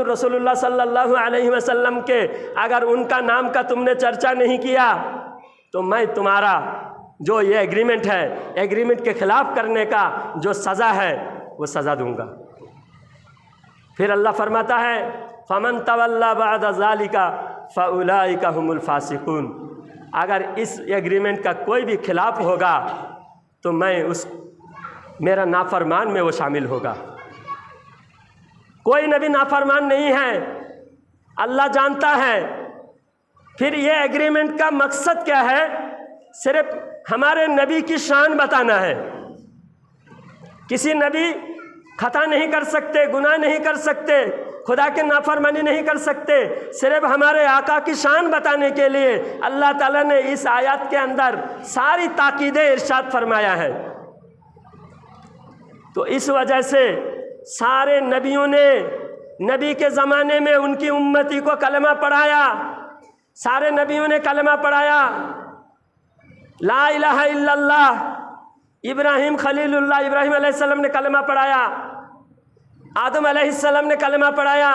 रसूलुल्लाह सल्लल्लाहु अलैहि वसल्लम के अगर उनका नाम का तुमने चर्चा नहीं किया, तो मैं तुम्हारा जो ये एग्रीमेंट है, एग्रीमेंट के ख़िलाफ़ करने का जो सज़ा है वो सज़ा दूंगा। फिर अल्लाह फरमाता है फ़मन तवल्ला बअद ज़ालिका फ़उलाइका हुमुल फ़ासिक़ून, अगर इस एग्रीमेंट का कोई भी खिलाफ होगा तो मैं उस मेरा नाफरमान में वो शामिल होगा। कोई नबी नाफरमान नहीं है। अल्लाह जानता है। फिर ये एग्रीमेंट का मकसद क्या है? सिर्फ हमारे नबी की शान बताना है। किसी नबी खता नहीं कर सकते, गुनाह नहीं कर सकते, खुदा के नाफरमानी नहीं कर सकते। सिर्फ हमारे आका की शान बताने के लिए अल्लाह ताला ने इस आयत के अंदर सारी ताकीदें इरशाद फरमाया है। तो इस वजह से सारे नबियों ने नबी के ज़माने में उनकी उम्मती को कलमा पढ़ाया। सारे नबियों ने कलमा पढ़ाया, ला इलाहा इल्लल्लाह। इब्राहिम खलीलुल्लाह, इब्राहिम अलैहिस्सलाम ने कलमा पढ़ाया। आदम अलैहिस्सलाम ने कलमा पढ़ाया,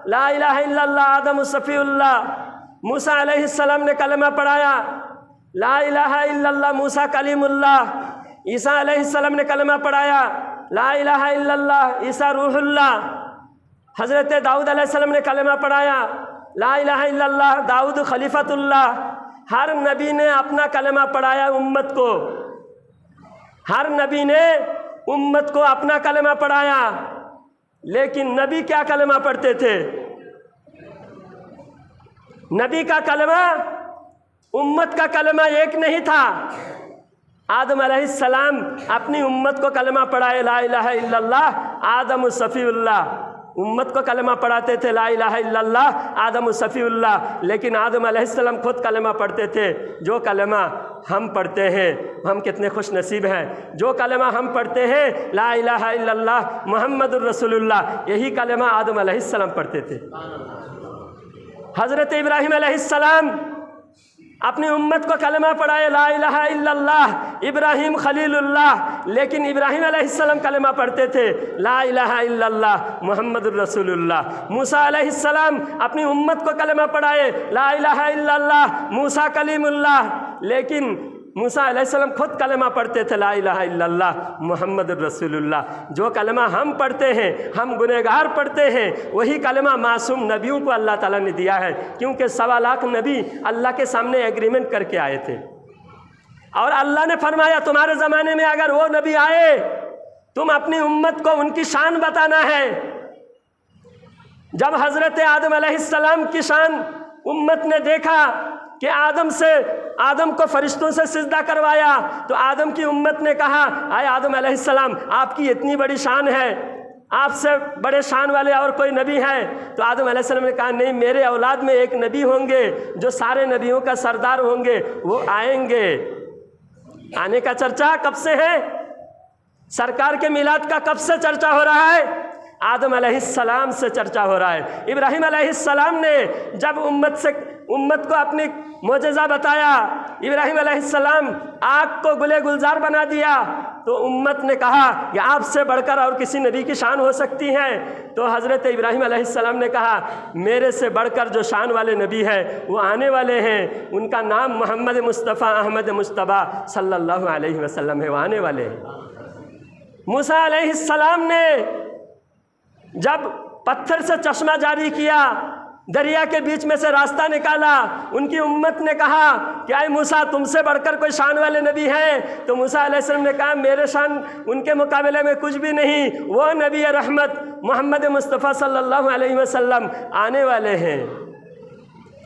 ला इलाहा इल्लल्लाह आदम सफ़ीउल्लाह। मूसा अलैहिस्सलाम ने कलमा पढ़ाया, ला इलाहा इल्लल्लाह मूसा कलीमुल्लाह। ईसा अलैहिस्सलाम ने कलमा पढ़ाया, ला इलाहा इल्लल्लाह ईसा रूहुल्लाह। हज़रत दाऊद अलैहिस्सलाम ने कलमा पढ़ाया, ला इलाहा इल्लल्लाह दाऊद खलीफतुल्लाह। हर नबी ने अपना कलमा पढ़ाया उम्मत को। हर नबी ने उम्मत को अपना कलमा पढ़ाया। लेकिन नबी क्या कलमा पढ़ते थे? नबी का कलमा, उम्मत का कलमा एक नहीं था। आदम अलैहिस्सलाम अपनी उम्मत को कलमा पढ़ाए, ला इलाहा इल्लल्लाह आदम सफ़ीउल्लाह। उम्मत को कलमा पढ़ाते थे, ला इलाहा इल्लल्लाह आदम सफ़ीउल्लाह। लेकिन आदम अलैहिस्सलाम खुद कलमा पढ़ते थे। जो कलमा हम पढ़ते हैं, हम कितने खुश नसीब हैं। जो कलमा हम पढ़ते हैं, ला इलाहा इल्लल्लाह मुहम्मदुर रसूलुल्लाह, यही कलमा आदम अलैहिस्सलाम पढ़ते थे। हज़रत इब्राहिम अलैहिस्सलाम अपनी उम्मत को कलमा पढ़ाए, ला इलाहा इल्लल्लाह इब्राहिम खलीलुल्लाह। लेकिन इब्राहिम अलैहिस्सलाम कलमा पढ़ते थे, ला इलाहा इल्लल्लाह मुहम्मदुर रसूलुल्लाह। मूसा अलैहिस्सलाम अपनी उम्मत को कलमा पढ़ाए, ला इलाहा इल्लल्लाह मूसा कलीमुल्लाह। लेकिन मूसा अलैहिस्सलाम खुद कलमा पढ़ते थे, ला इलाहा इल्लल्लाह मुहम्मदुर रसूलुल्लाह। जो कलमा हम पढ़ते हैं, हम गुनहगार पढ़ते हैं, वही कलमा मासूम नबियों को अल्लाह ताला ने दिया है। क्योंकि 1.25 लाख नबी अल्लाह के सामने एग्रीमेंट करके आए थे। और अल्लाह ने फरमाया, तुम्हारे ज़माने में अगर वो नबी आए, तुम अपनी उम्मत को उनकी शान बताना है। जब हज़रत आदम अलैहिस्सलाम की शान उम्मत ने देखा कि आदम को फरिश्तों से सिजदा करवाया, तो आदम की उम्मत ने कहा, आए आदम अलैहिस्सलाम आपकी इतनी बड़ी शान है, आपसे बड़े शान वाले और कोई नबी है? तो आदम अलैहिस्सलाम ने कहा, नहीं, मेरे औलाद में एक नबी होंगे जो सारे नबियों का सरदार होंगे, वो आएंगे। आने का चर्चा कब से है? सरकार के मिलाद का कब से चर्चा हो रहा है? आदम अलैहिस्सलाम से चर्चा हो रहा है। इब्राहिम अलैहिस्सलाम ने जब उम्मत को अपनी मोजज़ा बताया, इब्राहिम अलैहिस्सलाम आग को गुले गुलजार बना दिया, तो उम्मत ने कहा कि आपसे बढ़कर और किसी नबी की शान हो सकती है? तो हज़रत इब्राहिम अलैहिस्सलाम ने कहा, मेरे से बढ़कर जो शान वाले नबी है वो आने वाले हैं। उनका नाम मोहम्मद मुस्तफ़ा अहमद मुश्तबा सल्लल्लाहु अलैहि वसल्लम है, वो आने वाले हैं। मूसा अलैहिस्सलाम ने जब पत्थर से चश्मा जारी किया, दरिया के बीच में से रास्ता निकाला, उनकी उम्मत ने कहा कि आए मूसा, तुमसे बढ़कर कोई शान वाले नबी हैं? तो मूसा अलैहिस्सलाम ने कहा, मेरे शान उनके मुकाबले में कुछ भी नहीं। वो नबी रहमत मोहम्मद मुस्तफ़ा सल्लल्लाहु अलैहि वसल्लम आने वाले हैं।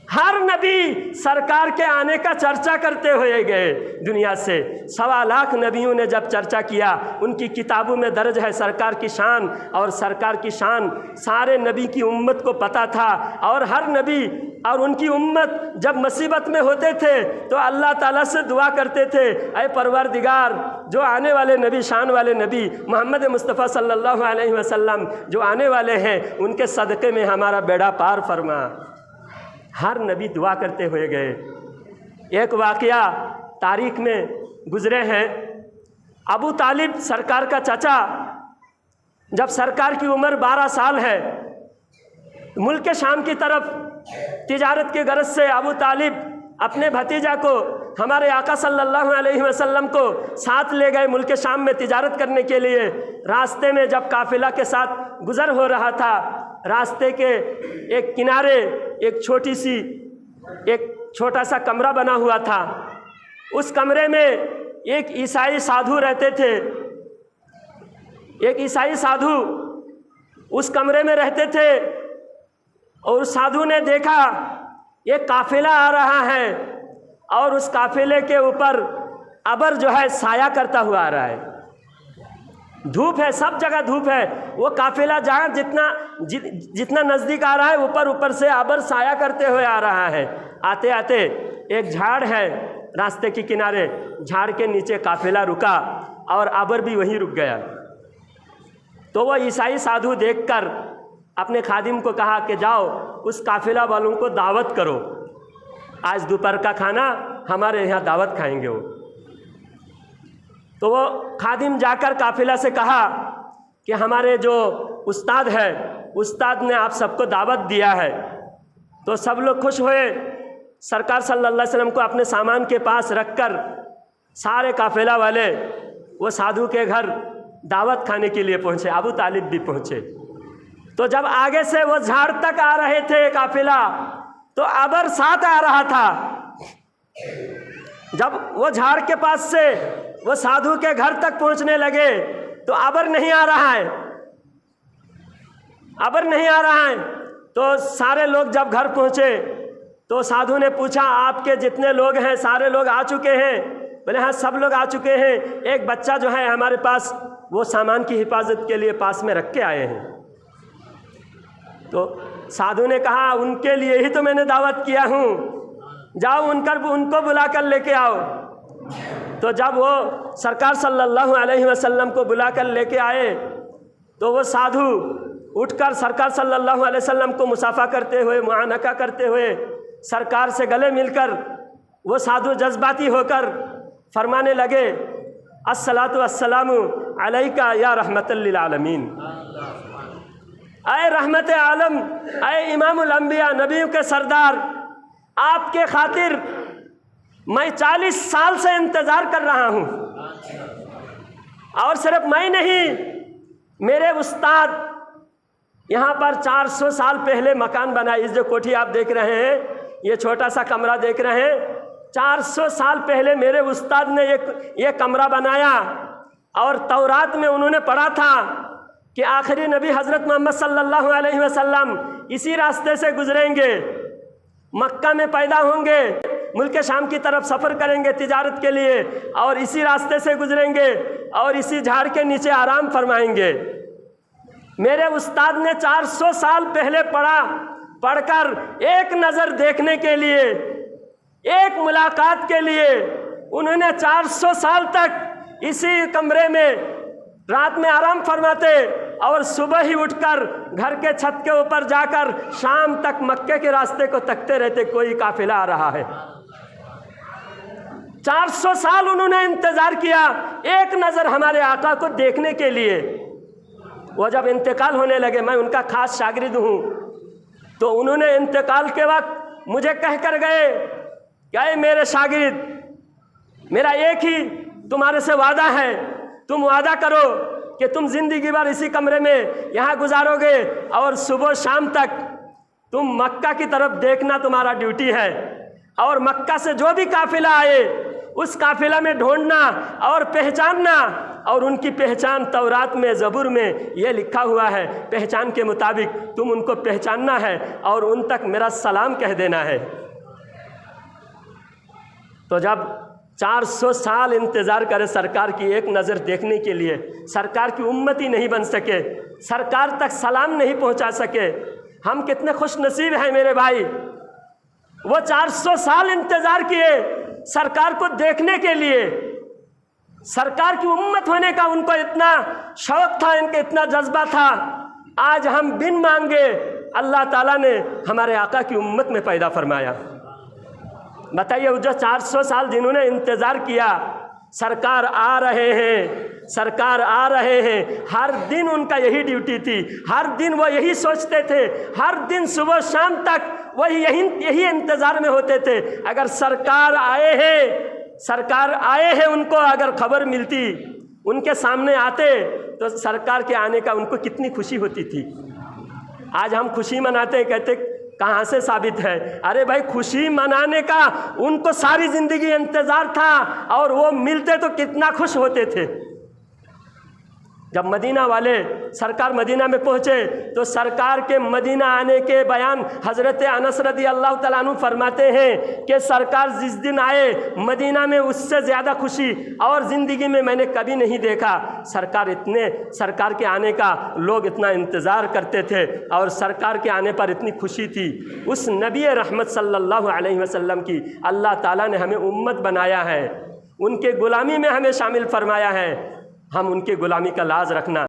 हर नबी सरकार के आने का चर्चा करते हुए गए दुनिया से। 1.25 लाख नबियों ने जब चर्चा किया, उनकी किताबों में दर्ज है सरकार की शान, और सरकार की शान सारे नबी की उम्मत को पता था। और हर नबी और उनकी उम्मत जब मुसीबत में होते थे तो अल्लाह ताला से दुआ करते थे, ऐ परवरदिगार, जो आने वाले नबी, शान वाले नबी मोहम्मद मुस्तफ़ा सल्लल्लाहु अलैहि वसल्लम जो आने वाले हैं, उनके सदक़े में हमारा बेड़ा पार फरमा। हर नबी दुआ करते हुए गए। एक वाक़या तारीख़ में गुज़रे हैं। अबू तालिब सरकार का चाचा, जब सरकार की उम्र 12 साल है, मुल्क शाम की तरफ तिजारत की गरज से अबू तालिब अपने भतीजा को, हमारे आका सल्लल्लाहु अलैहि वसल्लम को साथ ले गए मुल्क शाम में तिजारत करने के लिए। रास्ते में जब काफ़िला के साथ गुज़र हो रहा था, रास्ते के एक किनारे एक छोटा सा कमरा बना हुआ था। उस कमरे में एक ईसाई साधु रहते थे। एक ईसाई साधु उस कमरे में रहते थे और उस साधु ने देखा एक काफिला आ रहा है और उस काफिले के ऊपर अबर जो है साया करता हुआ आ रहा है। धूप है, सब जगह धूप है। वो काफिला जहाँ जितना नज़दीक आ रहा है ऊपर ऊपर से अबर साया करते हुए आ रहा है। आते आते एक झाड़ है रास्ते के किनारे, झाड़ के नीचे काफिला रुका और अबर भी वहीं रुक गया। तो वो ईसाई साधु देखकर अपने खादिम को कहा कि जाओ उस काफिला वालों को दावत करो, आज दोपहर का खाना हमारे यहाँ दावत खाएंगे वो। तो वो खादिम जाकर काफिला से कहा कि हमारे जो उस्ताद है, उस्ताद ने आप सबको दावत दिया है। तो सब लोग खुश हुए। सरकार सल्लल्लाहु अलैहि वसल्लम को अपने सामान के पास रखकर सारे काफिला वाले वो साधु के घर दावत खाने के लिए पहुँचे। अबू तालिब भी पहुँचे। तो जब आगे से वो झाड़ तक आ रहे थे काफिला, तो अबर साथ आ रहा था। जब वो झाड़ के पास से वो साधु के घर तक पहुंचने लगे तो अबर नहीं आ रहा है, अबर नहीं आ रहा है। तो सारे लोग जब घर पहुंचे तो साधु ने पूछा, आपके जितने लोग हैं सारे लोग आ चुके हैं? बोले हाँ, सब लोग आ चुके हैं। एक बच्चा जो है हमारे पास वो सामान की हिफाजत के लिए पास में रख के आए हैं। तो साधु ने कहा, उनके लिए ही तो मैंने दावत किया हूँ, जाओ उनको बुला कर लेके आओ। तो जब वो सरकार सल्लल्लाहु अलैहि वसल्लम को बुला कर लेके आए तो वो साधु उठकर सरकार सल्लल्लाहु अलैहि वसल्लम को मुसाफा करते हुए, मुआनका करते हुए, सरकार से गले मिलकर वो साधु जज्बाती होकर फरमाने लगे, अस्सलातु वस्सलामु अलैका या रहमतल लिल आलमीन। अय रहमत आलम, अय इमामुल अंबिया, नबियों के सरदार, आपके खातिर मैं 40 साल से इंतज़ार कर रहा हूँ। और सिर्फ मैं नहीं, मेरे उस्ताद यहाँ पर 400 साल पहले मकान बनाए। इस जो कोठी आप देख रहे हैं, ये छोटा सा कमरा देख रहे हैं, 400 साल पहले मेरे उस्ताद ने ये कमरा बनाया। और तौरात में उन्होंने पढ़ा था कि आखिरी नबी हज़रत मोहम्मद सल्लल्लाहु अलैहि वसल्लम इसी रास्ते से गुजरेंगे, मक्का में पैदा होंगे, मुल्क शाम की तरफ सफ़र करेंगे तिजारत के लिए, और इसी रास्ते से गुजरेंगे और इसी झाड़ के नीचे आराम फरमाएंगे। मेरे उस्ताद ने 400 साल पहले पढ़कर एक नज़र देखने के लिए, एक मुलाकात के लिए, उन्होंने 400 साल तक इसी कमरे में रात में आराम फरमाते और सुबह ही उठकर घर के छत के ऊपर जाकर शाम तक मक्के के रास्ते को तकते रहते, कोई काफिला आ रहा है। 400 साल उन्होंने इंतज़ार किया एक नज़र हमारे आका को देखने के लिए। वो जब इंतकाल होने लगे, मैं उनका खास शागिर्द हूँ, तो उन्होंने इंतकाल के वक्त मुझे कह कर गए, क्या मेरे शागिर्द, मेरा एक ही तुम्हारे से वादा है, तुम वादा करो कि तुम ज़िंदगी भर इसी कमरे में यहाँ गुजारोगे और सुबह शाम तक तुम मक्का की तरफ देखना तुम्हारा ड्यूटी है, और मक्का से जो भी काफिला आए उस काफिला में ढूंढना और पहचानना, और उनकी पहचान तौरात में, ज़बूर में ये लिखा हुआ है, पहचान के मुताबिक तुम उनको पहचानना है और उन तक मेरा सलाम कह देना है। तो जब 400 साल इंतज़ार करे सरकार की एक नज़र देखने के लिए, सरकार की उम्मती नहीं बन सके, सरकार तक सलाम नहीं पहुंचा सके, हम कितने खुश नसीब हैं मेरे भाई। वो 400 साल इंतज़ार किए सरकार को देखने के लिए, सरकार की उम्मत होने का उनको इतना शौक़ था, इनके इतना जज्बा था। आज हम बिन मांगे अल्लाह ताला ने हमारे आका की उम्मत में पैदा फरमाया। बताइए, वो जो 400 साल जिन्होंने इंतज़ार किया, सरकार आ रहे हैं, सरकार आ रहे हैं, हर दिन उनका यही ड्यूटी थी, हर दिन वो यही सोचते थे, हर दिन सुबह शाम तक वही यही इंतज़ार में होते थे। अगर सरकार आए हैं उनको अगर खबर मिलती, उनके सामने आते, तो सरकार के आने का उनको कितनी खुशी होती थी। आज हम खुशी मनाते हैं, कहते कहाँ से साबित है? अरे भाई, खुशी मनाने का उनको सारी ज़िंदगी इंतज़ार था और वो मिलते तो कितना खुश होते थे। जब मदीना वाले सरकार मदीना में पहुँचे तो सरकार के मदीना आने के बयान हज़रत अनस रज़ी अल्लाह तआला अन्हु फरमाते हैं कि सरकार जिस दिन आए मदीना में उससे ज़्यादा खुशी और ज़िंदगी में मैंने कभी नहीं देखा। सरकार के आने का लोग इतना इंतज़ार करते थे और सरकार के आने पर इतनी खुशी थी। उस नबी रहमत सल्लल्लाहु अलैहि वसल्लम की अल्लाह ताला ने हमें उम्मत बनाया है, उनके ग़ुलामी में हमें शामिल फरमाया है। हम उनके ग़ुलामी का लाज रखना